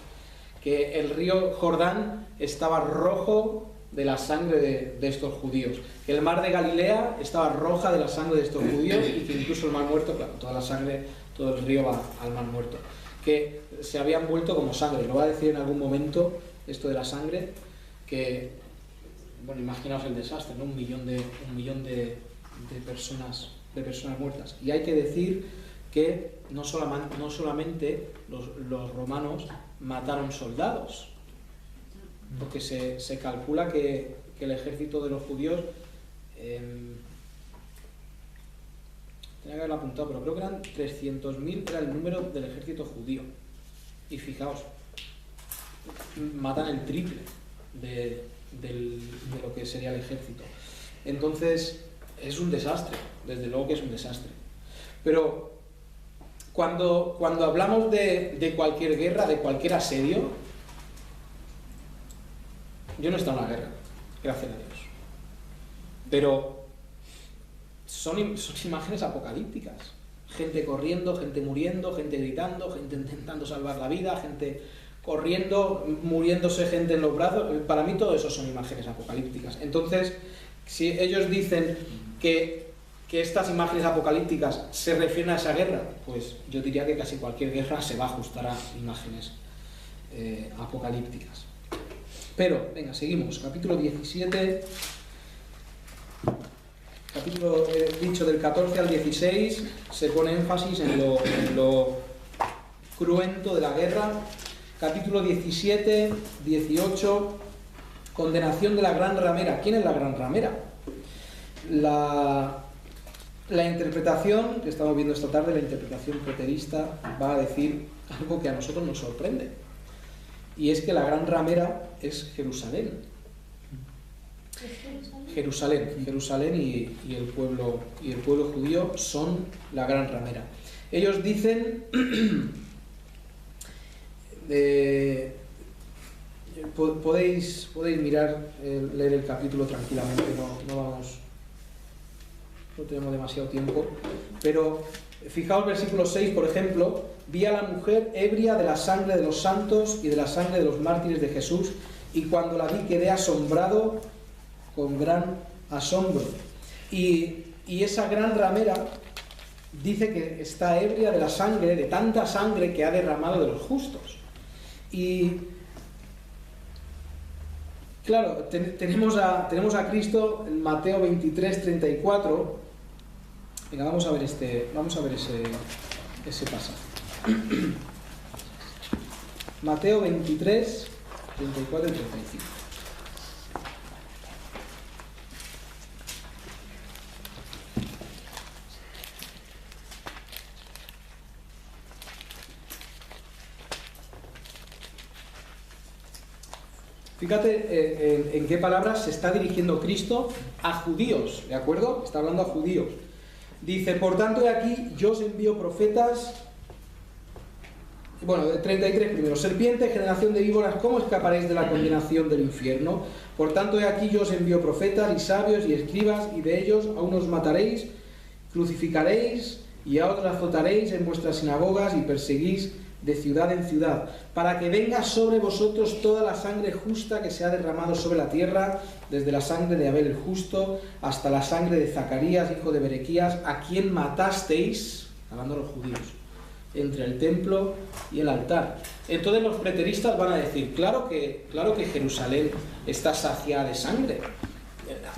Que el río Jordán estaba rojo de la sangre de estos judíos, que el mar de Galilea estaba roja de la sangre de estos judíos, y que incluso el mar muerto, claro, toda la sangre, todo el río va al mar muerto, que se habían vuelto como sangre. Lo va a decir en algún momento esto de la sangre, que, bueno, imaginaos el desastre, ¿no? Un millón de personas muertas. Y hay que decir que no solamente los romanos mataron soldados, porque se calcula que el ejército de los judíos, tenía que haberlo apuntado, pero creo que eran 300.000, era el número del ejército judío. y fijaos, matan el triple de lo que sería el ejército. Entonces es un desastre, desde luego que es un desastre. Pero cuando hablamos de cualquier guerra, de cualquier asedio, yo no he estado en la guerra, gracias a Dios, pero son imágenes apocalípticas. Gente corriendo, gente muriendo, gente gritando, gente intentando salvar la vida, gente corriendo, muriéndose gente en los brazos. Para mí todo eso son imágenes apocalípticas. Entonces, si ellos dicen que estas imágenes apocalípticas se refieren a esa guerra, pues yo diría que casi cualquier guerra se va a ajustar a imágenes apocalípticas. Pero, venga, seguimos. Capítulo 17, capítulo dicho del 14 al 16, se pone énfasis en lo cruento de la guerra. Capítulo 17, 18, condenación de la gran ramera. ¿Quién es la gran ramera? La interpretación que estamos viendo esta tarde, la interpretación preterista, va a decir algo que a nosotros nos sorprende. Y es que la gran ramera es Jerusalén. Jerusalén y el pueblo judío son la gran ramera. Ellos dicen, podéis mirar, leer el capítulo tranquilamente, no tenemos demasiado tiempo, pero fijaos versículo 6, por ejemplo: vi a la mujer ebria de la sangre de los santos y de la sangre de los mártires de Jesús, y cuando la vi quedé asombrado con gran asombro. Y esa gran ramera dice que está ebria de la sangre, de tanta sangre que ha derramado de los justos. Y claro, tenemos a Cristo en Mateo 23, 34. Venga, vamos a ver ese pasaje. Mateo 23, 34 y 35. Fíjate en qué palabras se está dirigiendo Cristo a judíos, ¿de acuerdo? Está hablando a judíos. Dice: por tanto, de aquí yo os envío profetas. Bueno, de 33 primero: serpiente, generación de víboras, ¿cómo escaparéis de la condenación del infierno? Por tanto, de aquí yo os envío profetas y sabios y escribas, y de ellos a unos mataréis, crucificaréis, y a otros azotaréis en vuestras sinagogas y perseguís de ciudad en ciudad, para que venga sobre vosotros toda la sangre justa que se ha derramado sobre la tierra, desde la sangre de Abel el justo hasta la sangre de Zacarías, hijo de Berequías, a quien matasteis, hablando a los judíos, entre el templo y el altar. Entonces los preteristas van a decir: claro que Jerusalén está saciada de sangre,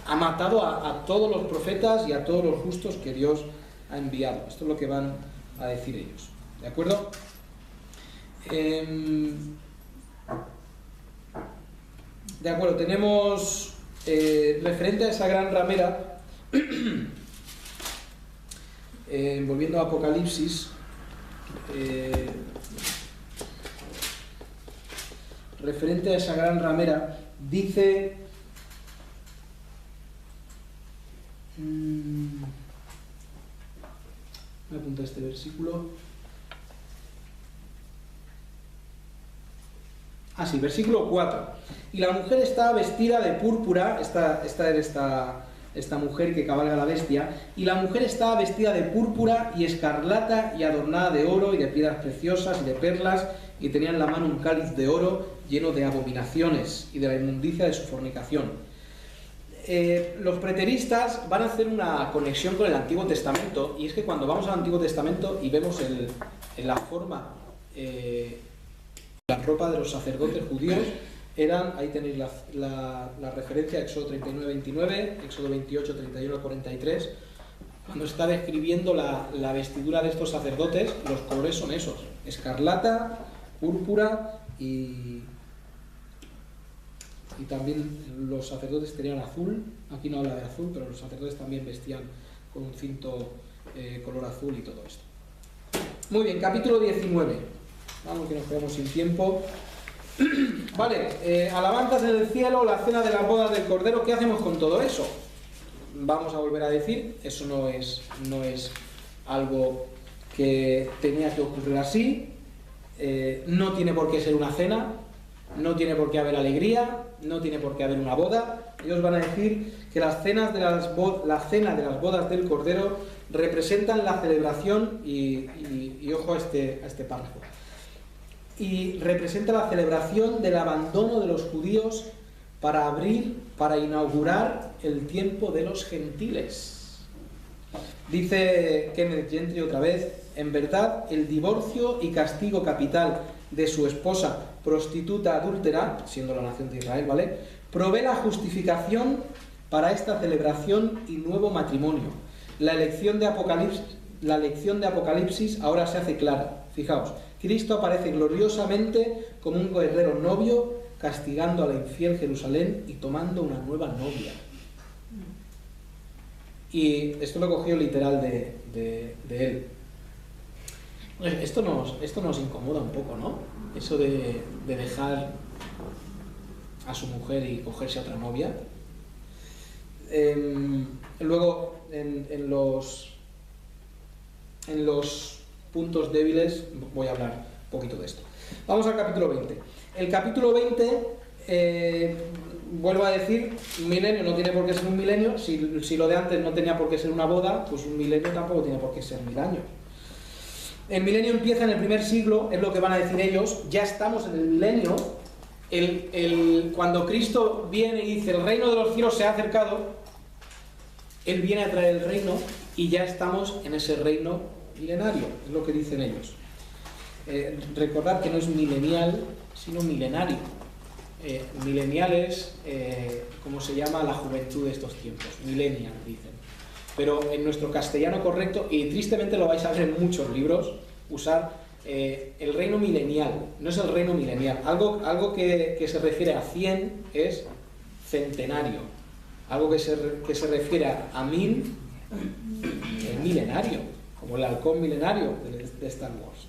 ha matado a todos los profetas y a todos los justos que Dios ha enviado. Esto es lo que van a decir ellos, ¿de acuerdo? De acuerdo, tenemos referente a esa gran ramera, volviendo a Apocalipsis, referente a esa gran ramera, dice, me apunto a este versículo. Sí, versículo 4. Y la mujer estaba vestida de púrpura, esta mujer que cabalga la bestia, y la mujer estaba vestida de púrpura y escarlata y adornada de oro y de piedras preciosas y de perlas, y tenía en la mano un cáliz de oro lleno de abominaciones y de la inmundicia de su fornicación. Los preteristas van a hacer una conexión con el Antiguo Testamento, y es que cuando vamos al Antiguo Testamento y vemos en la forma... la ropa de los sacerdotes judíos eran, ahí tenéis la referencia, Éxodo 39, 29, Éxodo 28, 31 al 43, cuando está describiendo la vestidura de estos sacerdotes. Los colores son esos: escarlata, púrpura y también los sacerdotes tenían azul. Aquí no habla de azul, pero los sacerdotes también vestían con un cinto color azul y todo esto. Muy bien, capítulo 19. Vamos, que nos quedamos sin tiempo. Vale, alabanzas en el cielo, la cena de las bodas del Cordero. ¿Qué hacemos con todo eso? Vamos a volver a decir, eso no es algo que tenía que ocurrir así. No tiene por qué ser una cena, no tiene por qué haber alegría, no tiene por qué haber una boda. Ellos van a decir que la cena de las bodas del Cordero representan la celebración, y ojo a este párrafo, y representa la celebración del abandono de los judíos para inaugurar el tiempo de los gentiles. Dice Kenneth Gentry otra vez: en verdad, el divorcio y castigo capital de su esposa prostituta adúltera, siendo la nación de Israel, ¿vale?, provee la justificación para esta celebración y nuevo matrimonio. La lección de Apocalipsis ahora se hace clara. Fijaos, Cristo aparece gloriosamente como un guerrero novio, castigando a la infiel Jerusalén y tomando una nueva novia. Y esto lo cogió literal de él. Esto nos incomoda un poco, ¿no? Eso de dejar a su mujer y cogerse a otra novia. Luego, en los puntos débiles voy a hablar un poquito de esto. Vamos al capítulo 20. El capítulo 20, vuelvo a decir, milenio no tiene por qué ser un milenio. Si lo de antes no tenía por qué ser una boda, pues un milenio tampoco tiene por qué ser 1000 años. El milenio empieza en el primer siglo, es lo que van a decir ellos. Ya estamos en el milenio. Cuando Cristo viene y dice: el reino de los cielos se ha acercado, Él viene a traer el reino y ya estamos en ese reino milenario, es lo que dicen ellos. Recordad que no es milenial, sino milenario. Milenial es como se llama la juventud de estos tiempos, millennial dicen. Pero en nuestro castellano correcto, y tristemente lo vais a ver en muchos libros, usar el reino milenial, no es el reino milenial. Algo que se refiere a 100 es centenario. Algo que se refiere a 1000 es milenario, como el halcón milenario de Star Wars.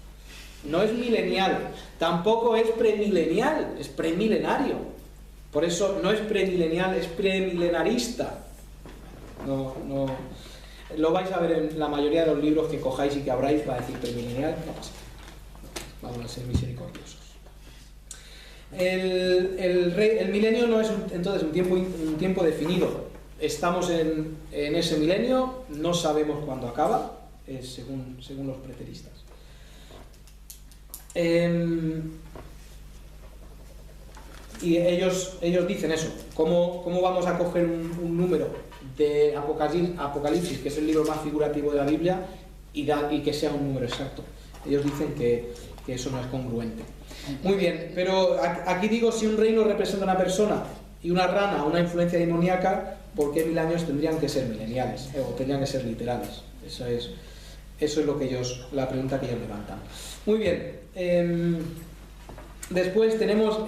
No es milenial, tampoco es premilenial, es premilenario. Por eso no es premilenial, es premilenarista. No, lo vais a ver en la mayoría de los libros que cojáis y que abráis para decir premilenial, no pasa nada. Vamos a ser misericordiosos. El milenio no es entonces un tiempo definido. Estamos en ese milenio, no sabemos cuándo acaba, según los preteristas. Y ellos dicen eso. ¿Cómo vamos a coger un número de Apocalipsis, que es el libro más figurativo de la Biblia, y que sea un número exacto? Ellos dicen que eso no es congruente. Muy bien, pero aquí digo, si un reino representa a una persona y una rana una influencia demoníaca, ¿por qué 1000 años tendrían que ser mileniales? O tendrían que ser literales. Eso es la pregunta que ellos levantan. Muy bien. Después tenemos,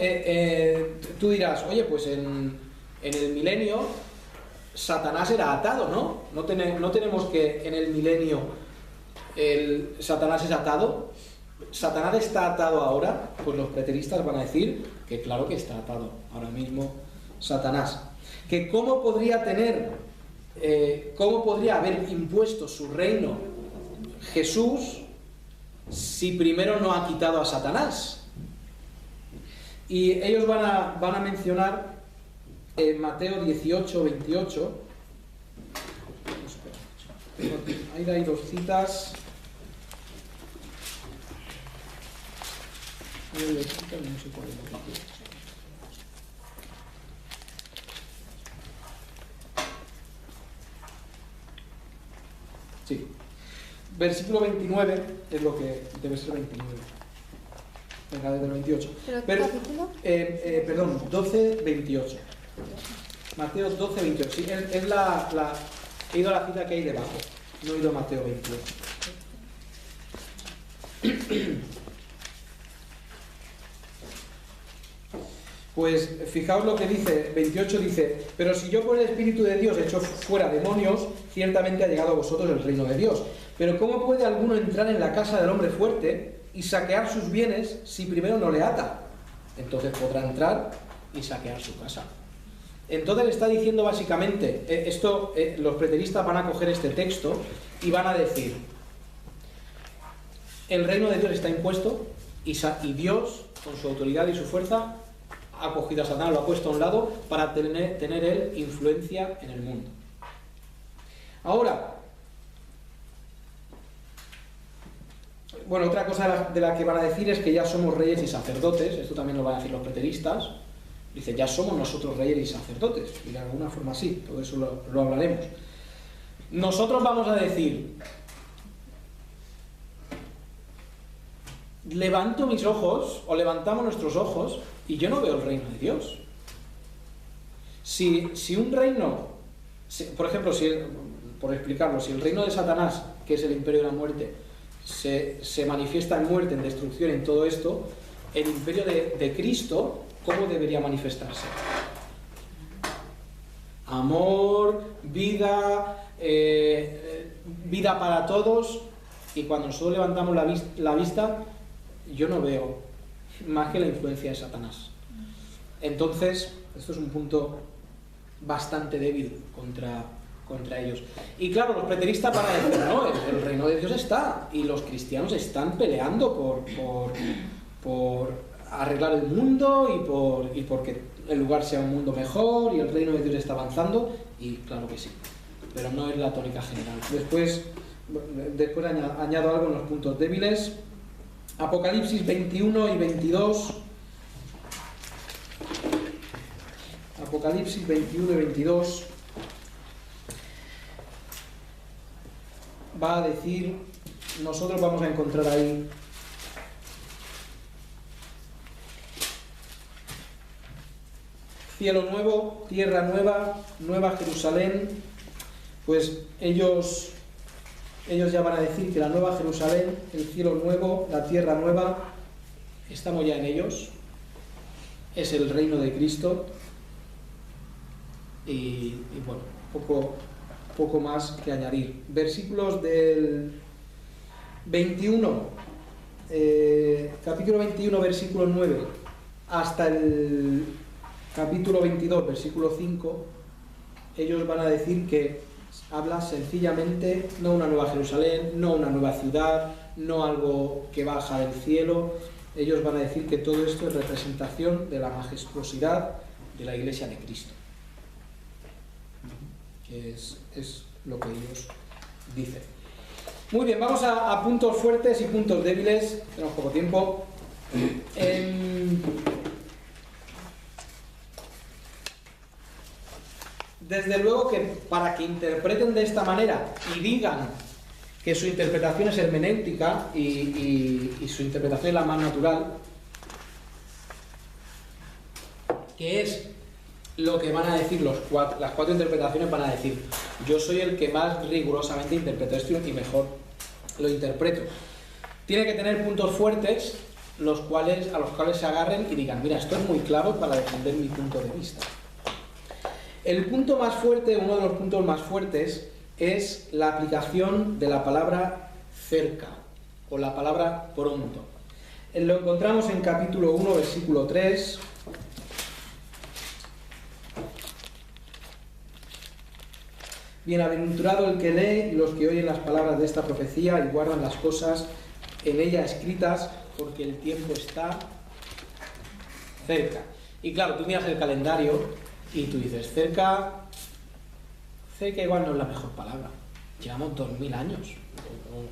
tú dirás, oye, pues en el milenio Satanás era atado, ¿no? No tenemos que en el milenio Satanás es atado. ¿Satanás está atado ahora? Pues los preteristas van a decir que claro que está atado ahora mismo Satanás. Que cómo podría haber impuesto su reino Jesús si primero no ha quitado a Satanás. Y ellos van a mencionar en Mateo 18, 28. Ahí hay dos citas. No sé cuál es la que... Sí. Versículo 29 es lo que debe ser 29. Venga, desde el 28. ¿Pero capítulo? Perdón, 12, 28. Mateo 12, 28. Sí, es he ido a la cita que hay debajo. No he ido a Mateo 28. Pues fijaos lo que dice, 28 dice: pero si yo por el Espíritu de Dios echo fuera demonios, ciertamente ha llegado a vosotros el reino de Dios. Pero ¿cómo puede alguno entrar en la casa del hombre fuerte y saquear sus bienes si primero no le ata. Entonces podrá entrar y saquear su casa. Entonces le está diciendo básicamente, los preteristas van a coger este texto y van a decir, el reino de Dios está impuesto y Dios, con su autoridad y su fuerza, ha cogido a Satanás, lo ha puesto a un lado para tener él influencia en el mundo. Ahora, bueno, otra cosa de la que van a decir es que ya somos reyes y sacerdotes. Esto también lo van a decir los preteristas. Dice, ya somos nosotros reyes y sacerdotes. Y de alguna forma sí, todo eso lo hablaremos. Nosotros vamos a decir, levanto mis ojos, o levantamos nuestros ojos, y yo no veo el reino de Dios. Si un reino, por ejemplo, por explicarlo, si el reino de Satanás, que es el imperio de la muerte, se manifiesta en muerte, en destrucción, en todo esto, el imperio de Cristo, ¿cómo debería manifestarse? Amor, vida, vida para todos, y cuando nosotros levantamos la vista, yo no veo más que la influencia de Satanás. Entonces, esto es un punto bastante débil contra ellos. Y claro, los preteristas van a decir, no, el reino de Dios está, y los cristianos están peleando por arreglar el mundo y porque el lugar sea un mundo mejor y el reino de Dios está avanzando, y claro que sí, pero no es la tónica general. Después añado algo en los puntos débiles. Apocalipsis 21 y 22. Apocalipsis 21 y 22 va a decir, nosotros vamos a encontrar ahí cielo nuevo, tierra nueva, nueva Jerusalén. Pues ellos ya van a decir que la nueva Jerusalén, el cielo nuevo, la tierra nueva, estamos ya en ellos, es el reino de Cristo. Y bueno, poco más que añadir. Versículos del 21, capítulo 21, versículo 9, hasta el capítulo 22, versículo 5, ellos van a decir que habla sencillamente, no una nueva Jerusalén, no una nueva ciudad, no algo que baja del cielo. Ellos van a decir que todo esto es representación de la majestuosidad de la Iglesia de Cristo. Es lo que ellos dicen. Muy bien, vamos a puntos fuertes y puntos débiles. Tenemos poco tiempo. Desde luego que para que interpreten de esta manera y digan que su interpretación es hermenéutica y su interpretación es la más natural, que es lo que van a decir las cuatro interpretaciones, van a decir, yo soy el que más rigurosamente interpreto esto y mejor lo interpreto. Tiene que tener puntos fuertes a los cuales se agarren y digan, mira, esto es muy claro para defender mi punto de vista. El punto más fuerte, uno de los puntos más fuertes, es la aplicación de la palabra cerca o la palabra pronto. Lo encontramos en capítulo 1, versículo 3. Bienaventurado el que lee y los que oyen las palabras de esta profecía y guardan las cosas en ella escritas, porque el tiempo está cerca. Y claro, tú miras el calendario y tú dices, cerca igual no es la mejor palabra. Llevamos 2000 años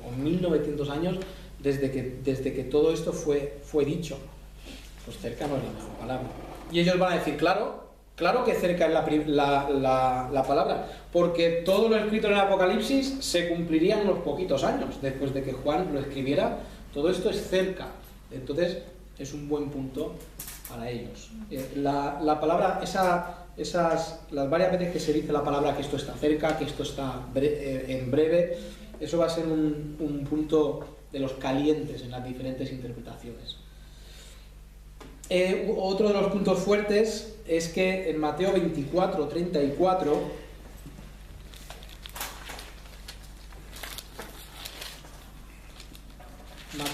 o 1900 años desde que todo esto fue dicho. Pues cerca no es la mejor palabra. Y ellos van a decir, claro que cerca es la palabra, porque todo lo escrito en el Apocalipsis se cumpliría en unos poquitos años. Después de que Juan lo escribiera, todo esto es cerca. Entonces es un buen punto para ellos. La palabra, las varias veces que se dice la palabra que esto está cerca, que esto está en breve, eso va a ser un punto de los calientes en las diferentes interpretaciones. Otro de los puntos fuertes es que en Mateo 24, 34,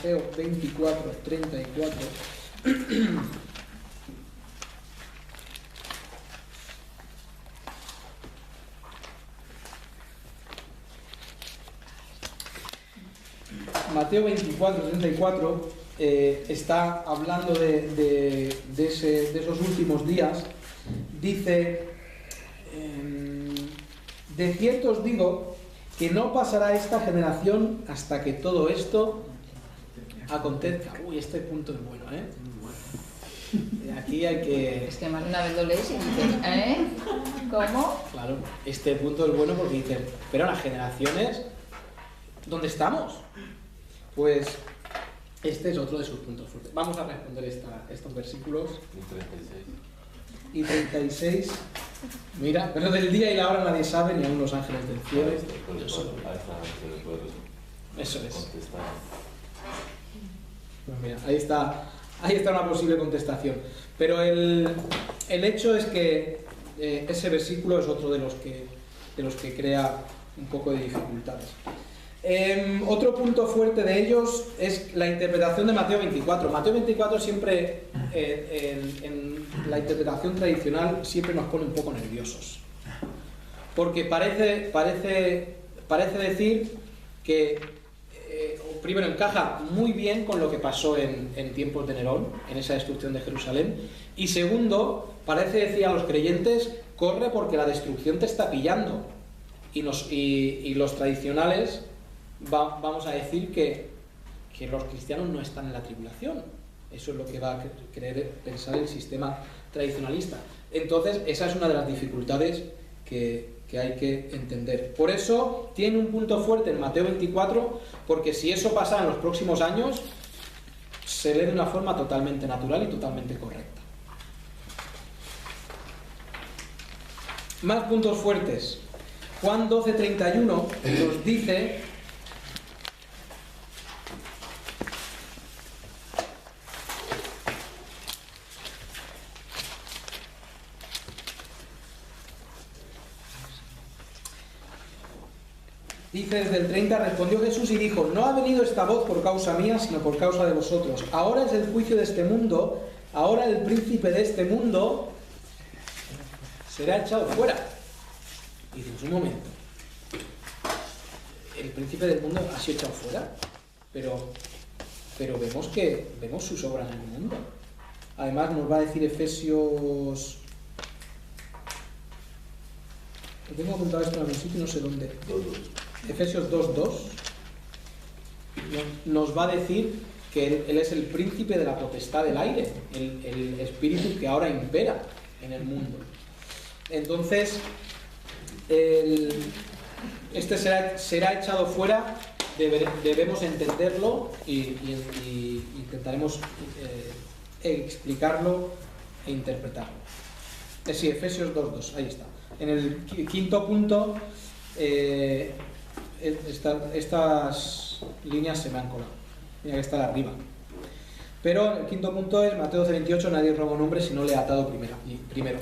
Mateo 24, 34. Mateo 24, 34 está hablando de esos últimos días. Dice, de cierto os digo que no pasará esta generación hasta que todo esto acontezca. Uy, este punto es bueno, ¿eh? Aquí hay que... Es que más de una vez lo lees y dices, ¿cómo? Claro, este punto es bueno porque dices, pero las generaciones, ¿dónde estamos? Pues este es otro de sus puntos fuertes. Vamos a responder estos versículos. Y 36. Mira, pero del día y la hora nadie sabe, ni aun los ángeles del cielo. Yo solo. Eso es. Pues mira, ahí está una posible contestación. Pero el hecho es que ese versículo es otro de los que crea un poco de dificultades. Otro punto fuerte de ellos es la interpretación de Mateo 24. Mateo 24 siempre, en la interpretación tradicional, siempre nos pone un poco nerviosos. Porque parece decir que, primero, encaja muy bien con lo que pasó en tiempos de Nerón, en esa destrucción de Jerusalén. Y segundo, parece decir a los creyentes, corre porque la destrucción te está pillando. Y los tradicionales... vamos a decir que los cristianos no están en la tribulación. Eso es lo que va a querer pensar el sistema tradicionalista. Entonces, esa es una de las dificultades que hay que entender. Por eso, tiene un punto fuerte en Mateo 24, porque si eso pasa en los próximos años, se lee de una forma totalmente natural y totalmente correcta. Más puntos fuertes. Juan 12:31 nos dice... Dice desde el 30, respondió Jesús y dijo, no ha venido esta voz por causa mía, sino por causa de vosotros. Ahora es el juicio de este mundo, ahora el príncipe de este mundo será echado fuera. Y dices, un momento, el príncipe del mundo ha sido echado fuera, pero vemos sus obras en el mundo. Además nos va a decir Efesios... Lo tengo apuntado esto en algún sitio, no sé dónde. Efesios 2:2 nos va a decir que él es el príncipe de la potestad del aire, el espíritu que ahora impera en el mundo. Entonces, este será echado fuera, debemos entenderlo y intentaremos explicarlo e interpretarlo. Sí, Efesios 2:2, ahí está. En el quinto punto, estas líneas se me han colado. Mira que está arriba. Pero el quinto punto es Mateo 12:28, nadie roba un hombre si no le ha atado primero.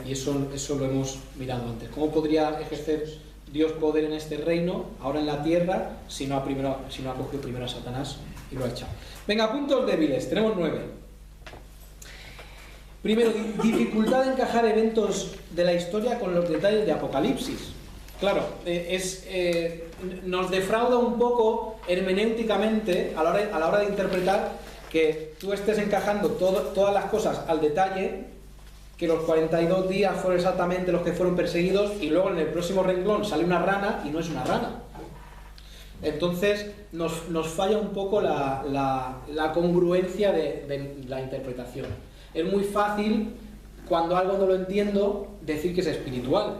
Y eso lo hemos mirado antes. ¿Cómo podría ejercer Dios poder en este reino, ahora en la tierra, si no ha cogido primero a Satanás y lo ha echado? Venga, puntos débiles. Tenemos 9. Primero, dificultad de encajar eventos de la historia con los detalles de Apocalipsis. Claro, nos defrauda un poco hermenéuticamente a la hora de interpretar que tú estés encajando todas las cosas al detalle, que los 42 días fueron exactamente los que fueron perseguidos y luego en el próximo renglón sale una rana y no es una rana. Entonces nos falla un poco la congruencia de la interpretación. Es muy fácil, cuando algo no lo entiendo, decir que es espiritual.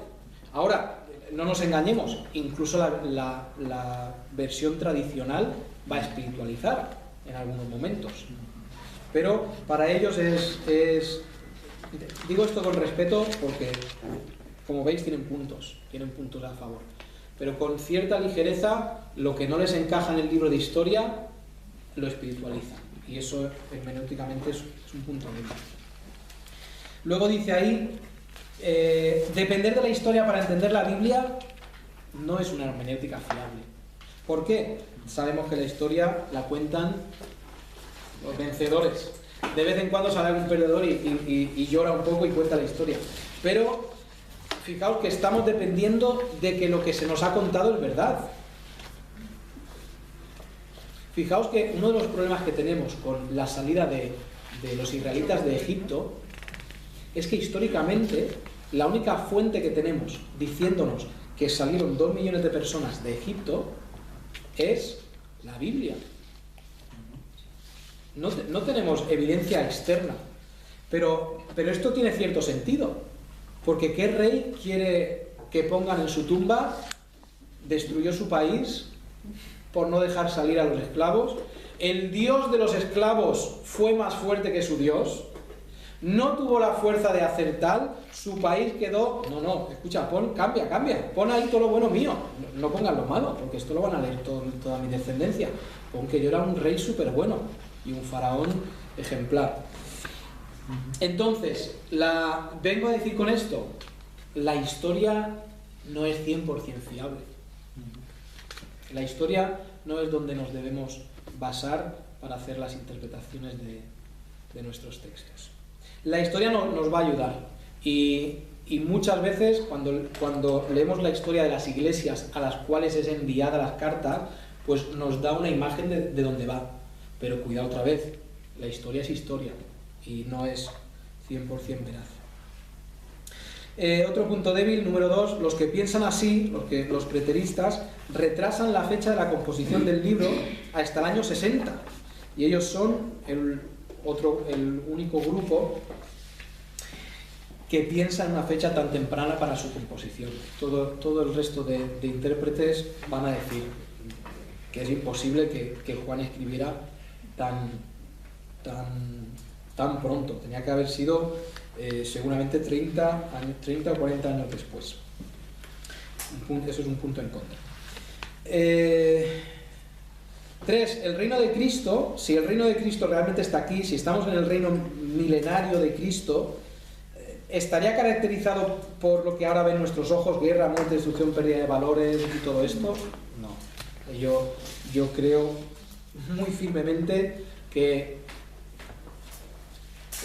Ahora, no nos engañemos, incluso la versión tradicional va a espiritualizar en algunos momentos. Pero para ellos digo esto con respeto porque, como veis, tienen puntos a favor. Pero con cierta ligereza, lo que no les encaja en el libro de historia, lo espiritualizan. Y eso hermenéuticamente es un punto débil. Luego dice ahí, depender de la historia para entender la Biblia no es una hermenéutica fiable. ¿Por qué? Sabemos que la historia la cuentan los vencedores. De vez en cuando sale algún perdedor y llora un poco y cuenta la historia. Pero fijaos que estamos dependiendo de que lo que se nos ha contado es verdad. Fijaos que uno de los problemas que tenemos con la salida de los israelitas de Egipto es que históricamente la única fuente que tenemos diciéndonos que salieron 2 millones de personas de Egipto es la Biblia. No tenemos evidencia externa, pero esto tiene cierto sentido, porque ¿qué rey quiere que pongan en su tumba destruyó su país por no dejar salir a los esclavos? El Dios de los esclavos fue más fuerte que su Dios, no tuvo la fuerza de hacer tal, su país quedó... No, escucha, cambia, pon ahí todo lo bueno mío, no pongan lo malo, porque esto lo van a leer toda mi descendencia, pon que yo era un rey súper bueno y un faraón ejemplar. Entonces, vengo a decir con esto, la historia no es 100% fiable. La historia no es donde nos debemos basar para hacer las interpretaciones de nuestros textos. La historia nos va a ayudar y muchas veces cuando leemos la historia de las iglesias a las cuales es enviada las cartas, pues nos da una imagen de dónde va. Pero cuidado otra vez, la historia es historia y no es 100% veraz. Otro punto débil, número 2, los que piensan así, los preteristas, retrasan la fecha de la composición del libro hasta el año 60. Y ellos son el único grupo que piensa en una fecha tan temprana para su composición. Todo el resto de intérpretes van a decir que es imposible que Juan escribiera tan pronto. Tenía que haber sido seguramente 30 o 40 años después. Eso es un punto en contra. 3. El reino de Cristo. Si el reino de Cristo realmente está aquí, si estamos en el reino milenario de Cristo, ¿estaría caracterizado por lo que ahora ven nuestros ojos? Guerra, muerte, destrucción, pérdida de valores y todo esto. No. Yo creo muy firmemente que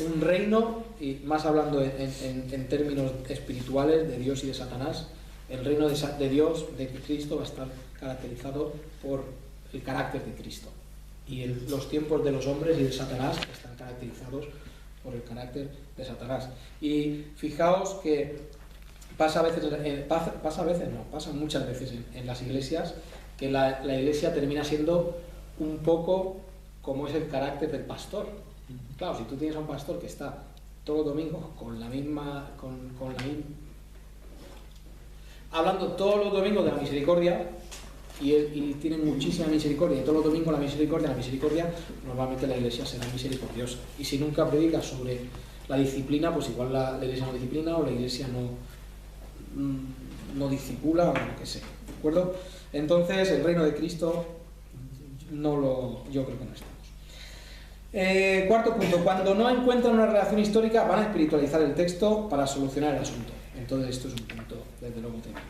un reino, y más hablando en términos espirituales de Dios y de Satanás, el reino de Dios, de Cristo, va a estar caracterizado por el carácter de Cristo. Y los tiempos de los hombres y de Satanás están caracterizados por el carácter de Satanás. Y fijaos que pasa muchas veces en las iglesias, que la iglesia termina siendo un poco como es el carácter del pastor. Claro, si tú tienes a un pastor que está todos los domingos hablando todos los domingos de la misericordia, y tiene muchísima misericordia, y todos los domingos la misericordia, normalmente la iglesia será misericordiosa. Y si nunca predica sobre la disciplina, pues igual la iglesia no disciplina, o la iglesia no discipula, o lo que sea. ¿De acuerdo? Entonces, el reino de Cristo yo creo que no estamos. Cuarto punto, cuando no encuentran una relación histórica, van a espiritualizar el texto para solucionar el asunto. Entonces, esto es un punto, desde luego, tema.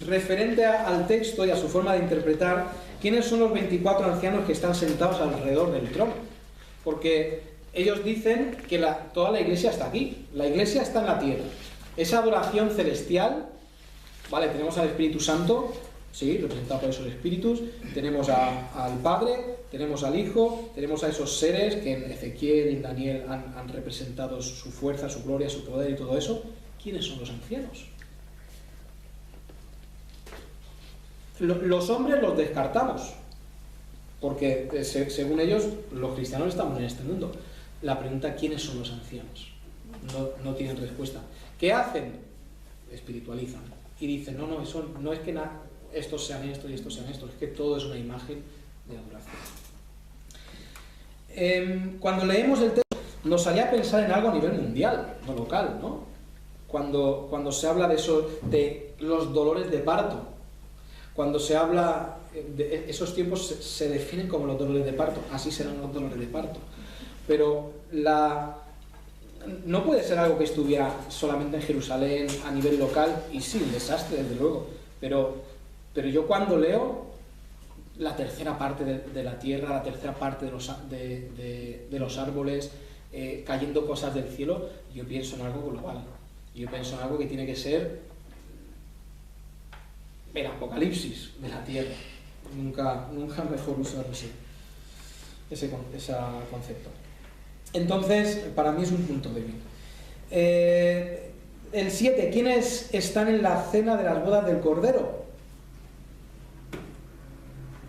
Referente al texto y a su forma de interpretar, ¿quiénes son los 24 ancianos que están sentados alrededor del trono? Porque ellos dicen que toda la iglesia está aquí, la iglesia está en la tierra. Esa adoración celestial, vale, tenemos al Espíritu Santo, sí, representado por esos espíritus, tenemos al Padre, tenemos al Hijo, tenemos a esos seres que en Ezequiel y en Daniel han representado su fuerza, su gloria, su poder y todo eso. ¿Quiénes son los ancianos? Los hombres los descartamos, porque según ellos los cristianos estamos en este mundo. La pregunta, ¿quiénes son los ancianos? No tienen respuesta. ¿Qué hacen? Espiritualizan y dicen, eso no es que estos sean esto y estos sean esto, es que todo es una imagen de adoración. Cuando leemos el texto nos haría pensar en algo a nivel mundial, no local, ¿no? Cuando se habla de los dolores de parto, cuando se habla de esos tiempos se definen como los dolores de parto, así serán los dolores de parto, pero no puede ser algo que estuviera solamente en Jerusalén a nivel local, y sí, un desastre desde luego, pero yo cuando leo la tercera parte de la tierra, la tercera parte de los árboles, cayendo cosas del cielo, yo pienso en algo global. Yo pienso en algo que tiene que ser el apocalipsis de la tierra. Nunca mejor usar ese concepto. Entonces, para mí es un punto débil. El 7. ¿Quiénes están en la cena de las bodas del Cordero?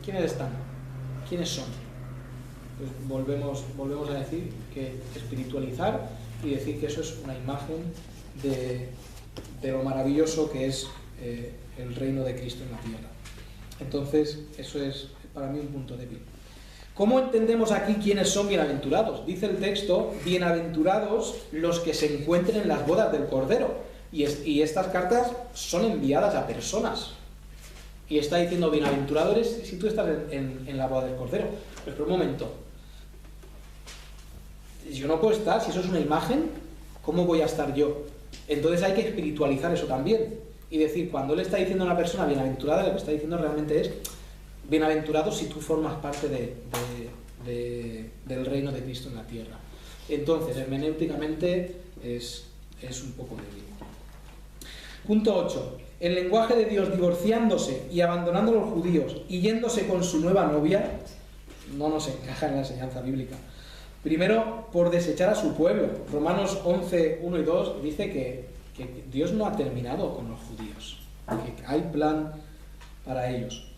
¿Quiénes están? ¿Quiénes son? Pues volvemos a decir que espiritualizar y decir que eso es una imagen de lo maravilloso que es el reino de Cristo en la tierra. Entonces, eso es para mí un punto débil. ¿Cómo entendemos aquí quiénes son bienaventurados? Dice el texto, bienaventurados los que se encuentren en las bodas del Cordero. Y estas cartas son enviadas a personas. Y está diciendo, bienaventurado eres si tú estás en la boda del Cordero. Pero un momento. Yo no puedo estar, si eso es una imagen, ¿cómo voy a estar yo? Entonces hay que espiritualizar eso también. Y decir, cuando él está diciendo a una persona bienaventurada, lo que está diciendo realmente es, bienaventurado si tú formas parte del reino de Cristo en la tierra. Entonces, hermenéuticamente es un poco débil. Punto 8. El lenguaje de Dios divorciándose y abandonando a los judíos y yéndose con su nueva novia no nos encaja en la enseñanza bíblica. Primero, por desechar a su pueblo. Romanos 11, 1 y 2 dice que Dios no ha terminado con los judíos, que hay plan para ellos.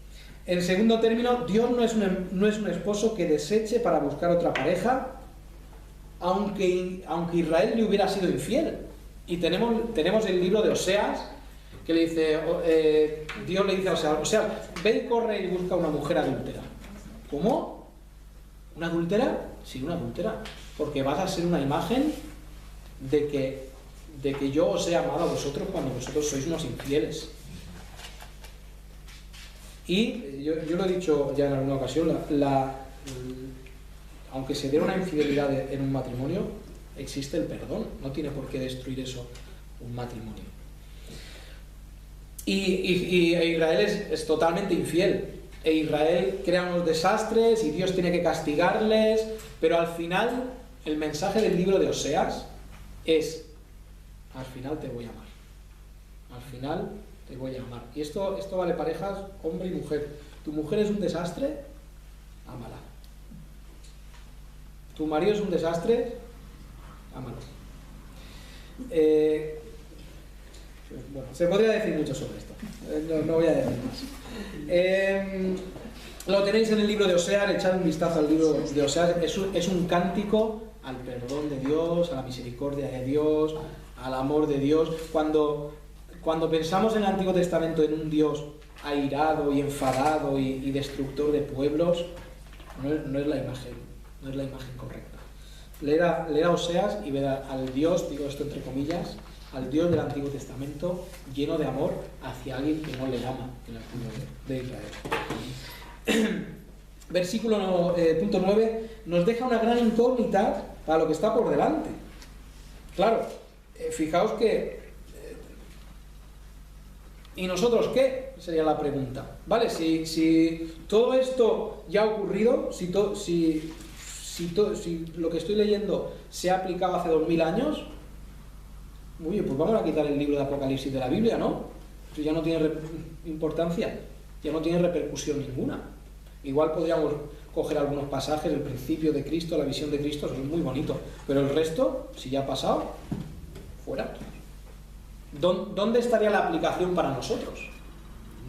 En segundo término, Dios no es un esposo que deseche para buscar otra pareja, aunque Israel le hubiera sido infiel. Y tenemos el libro de Oseas, que le dice, Dios le dice a Oseas, ve y corre y busca una mujer adúltera. ¿Cómo? ¿Una adúltera? Sí, una adúltera. Porque vas a ser una imagen de que yo os he amado a vosotros cuando vosotros sois unos infieles. Y yo lo he dicho ya en alguna ocasión, aunque se diera una infidelidad en un matrimonio, existe el perdón. No tiene por qué destruir eso un matrimonio. Y Israel es totalmente infiel. E Israel crea unos desastres y Dios tiene que castigarles. Pero al final, el mensaje del libro de Oseas es: al final te voy a amar. Al final te voy a amar. Y esto vale parejas, hombre y mujer. Tu mujer es un desastre, ámala. Tu marido es un desastre, ámalo. Bueno, se podría decir mucho sobre esto. No voy a decir más. Lo tenéis en el libro de Oseas, echad un vistazo al libro de Oseas. Es un cántico al perdón de Dios, a la misericordia de Dios, al amor de Dios. Cuando pensamos en el Antiguo Testamento en un Dios airado y enfadado y destructor de pueblos, no es la imagen correcta. Leer a Oseas y ver al Dios, digo esto entre comillas, al Dios del Antiguo Testamento lleno de amor hacia alguien que no le ama, en el pueblo de Israel. Versículo punto 9 nos deja una gran incógnita para lo que está por delante. Claro, fijaos que ¿y nosotros qué? Sería la pregunta. ¿Vale? Si todo esto ya ha ocurrido, si lo que estoy leyendo se ha aplicado hace 2000 años, oye, pues vamos a quitar el libro de Apocalipsis de la Biblia, ¿no? Eso ya no tiene importancia, ya no tiene repercusión ninguna. Igual podríamos coger algunos pasajes, el principio de Cristo, la visión de Cristo, eso es muy bonito, pero el resto, si ya ha pasado, fuera. ¿Dónde estaría la aplicación para nosotros?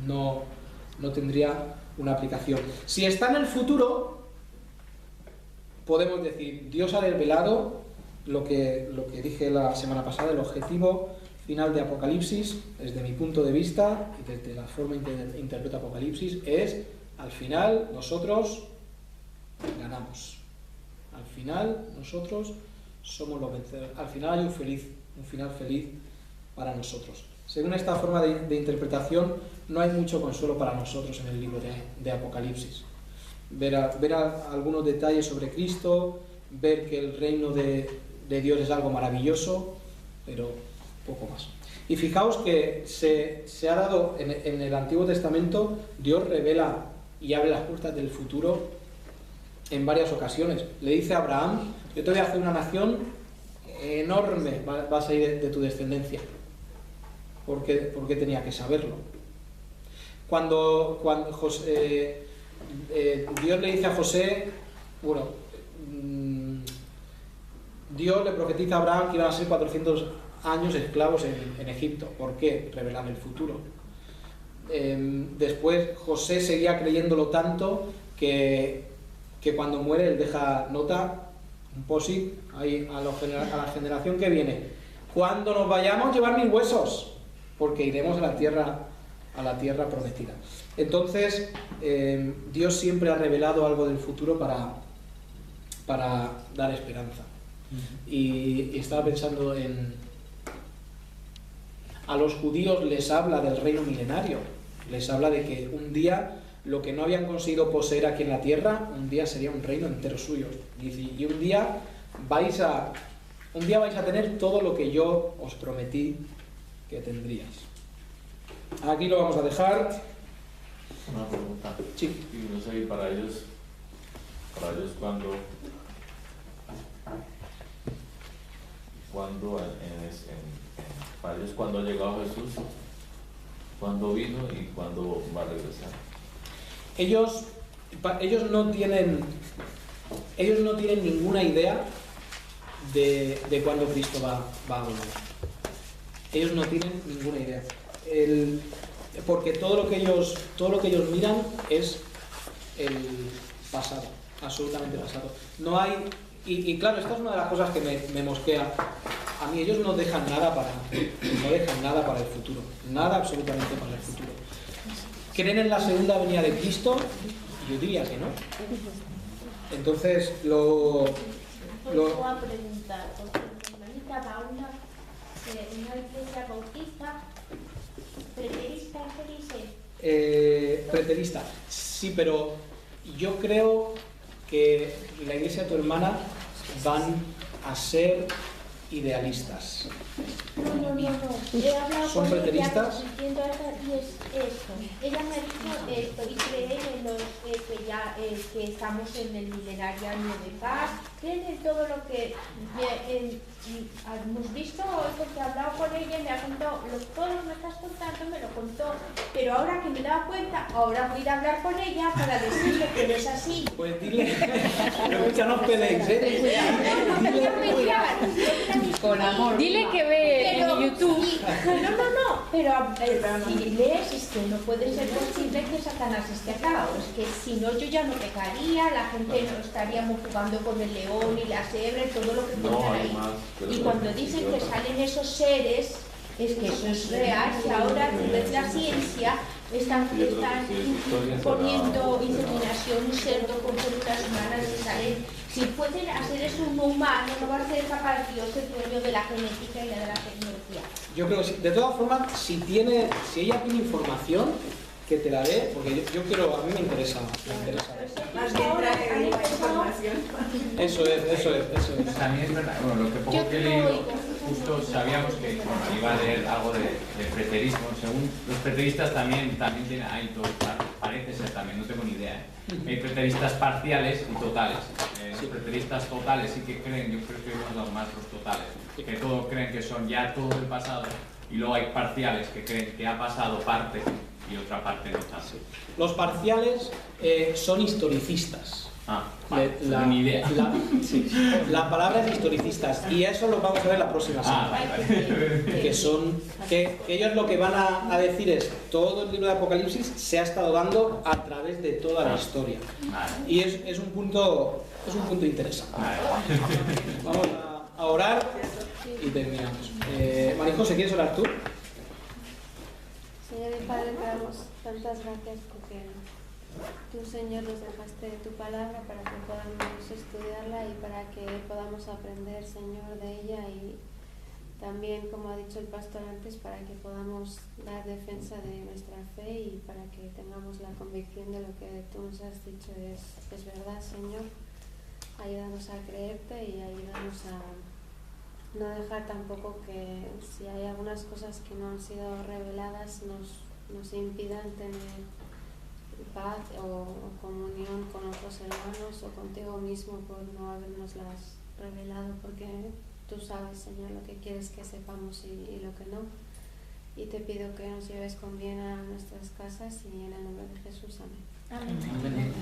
No tendría una aplicación. Si está en el futuro, podemos decir, Dios ha desvelado lo que dije la semana pasada, el objetivo final de Apocalipsis, desde mi punto de vista y desde la forma en que interpreto Apocalipsis, es, al final, nosotros ganamos. Al final, nosotros somos los vencedores. Al final hay un final feliz para nosotros. Según esta forma de interpretación, no hay mucho consuelo para nosotros en el libro de Apocalipsis. Ver algunos detalles sobre Cristo, ver que el reino de Dios es algo maravilloso, pero poco más. Y fijaos que se ha dado en el Antiguo Testamento, Dios revela y abre las puertas del futuro en varias ocasiones. Le dice a Abraham, yo te voy a hacer una nación enorme, va a salir de tu descendencia. ¿Por qué tenía que saberlo? Cuando Dios le dice a José, bueno, Dios le profetiza a Abraham que iban a ser 400 años esclavos en Egipto. ¿Por qué? Revelar el futuro. Después José seguía creyéndolo tanto que cuando muere él deja nota, un post-it ahí a la generación que viene: cuando nos vayamos, llevar mis huesos, porque iremos a la tierra prometida. Entonces Dios siempre ha revelado algo del futuro para dar esperanza. Y estaba pensando a los judíos les habla del reino milenario, les habla de que un día lo que no habían conseguido poseer aquí en la tierra, un día sería un reino entero suyo. Y un día vais a tener todo lo que yo os prometí que tendríais. Aquí lo vamos a dejar. Una pregunta. Sí. Y no sé, para ellos para ellos cuando ha llegado Jesús, cuando vino y cuando va a regresar. Ellos no tienen ninguna idea de cuándo Cristo va a volver. Ellos no tienen ninguna idea. Porque todo lo que ellos miran es el pasado, absolutamente pasado. No hay, y claro, esta es una de las cosas que me mosquea. A mí ellos no dejan nada para el futuro, nada absolutamente para el futuro. ¿Creen en la segunda venida de Cristo? Yo diría que no. Entonces, Voy a preguntar, porque mi hermanita va a una iglesia bautista, preterista, ¿qué dice? Preterista. Sí, pero yo creo que la iglesia de tu hermana van a ser idealistas. No. He hablado ¿Son con preteristas? ella, entiendo y es esto. Ella me ha dicho esto y creen en los que estamos en el milenario año de paz, creen en todo lo que hemos visto hoy, porque he hablado con ella y me ha contado todo lo que me estás contando, me lo contó, pero ahora que me he dado cuenta, ahora voy a ir a hablar con ella para decirle que no es así. Pues dile, ya no os peleéis, Con amor. Dile que ve Pero, en YouTube. pero si lees, es que no puede ser posible que Satanás esté acá, o es que si no yo ya no pecaría, la gente no estaríamos jugando con el león y la cebra y todo lo que cuentan ahí. Y cuando dicen que salen esos seres, es que eso es real, que ahora tú ves la ciencia, están poniendo inseminación, un cerdo con células humanas y salen. Si pueden hacer eso un humano, no va a ser capaz Dios el dueño de la genética y de la tecnología. Yo creo que sí. De todas formas, si ella tiene información, que te la dé, porque yo quiero, a mí me interesa. Más bien trae información. Eso es. También es verdad, bueno, lo que poco que he leído, justo sabíamos que iba a leer algo de preterismo. Según los preteristas también tienen, hay dos, parece ser también, no tengo ni idea. Hay preteristas parciales y totales. Los preteristas totales sí que creen, yo creo que son más los totales, que todo creen que son ya todo del pasado, y luego hay parciales que creen que ha pasado parte y otra parte no tanto. Los parciales son historicistas. Vale, ni idea. La palabra es historicistas y eso lo vamos a ver la próxima semana. Vale. Que ellos lo que van a decir es todo el libro de Apocalipsis se ha estado dando a través de toda la historia. Y es un punto interesante. Vamos a orar y terminamos. María José, ¿quieres orar tú? Señor y Padre, te damos tantas gracias porque tú, Señor, nos dejaste tu palabra para que podamos estudiarla y para que podamos aprender, Señor, de ella, y también, como ha dicho el pastor antes, para que podamos dar defensa de nuestra fe y para que tengamos la convicción de lo que tú nos has dicho es verdad, Señor. Ayúdanos a creerte y ayúdanos a no dejar tampoco que si hay algunas cosas que no han sido reveladas nos impidan tener paz o comunión con otros hermanos o contigo mismo por no habernoslas revelado, porque tú sabes, Señor, lo que quieres que sepamos y lo que no. Y te pido que nos lleves con bien a nuestras casas y en el nombre de Jesús. Amén. Amén.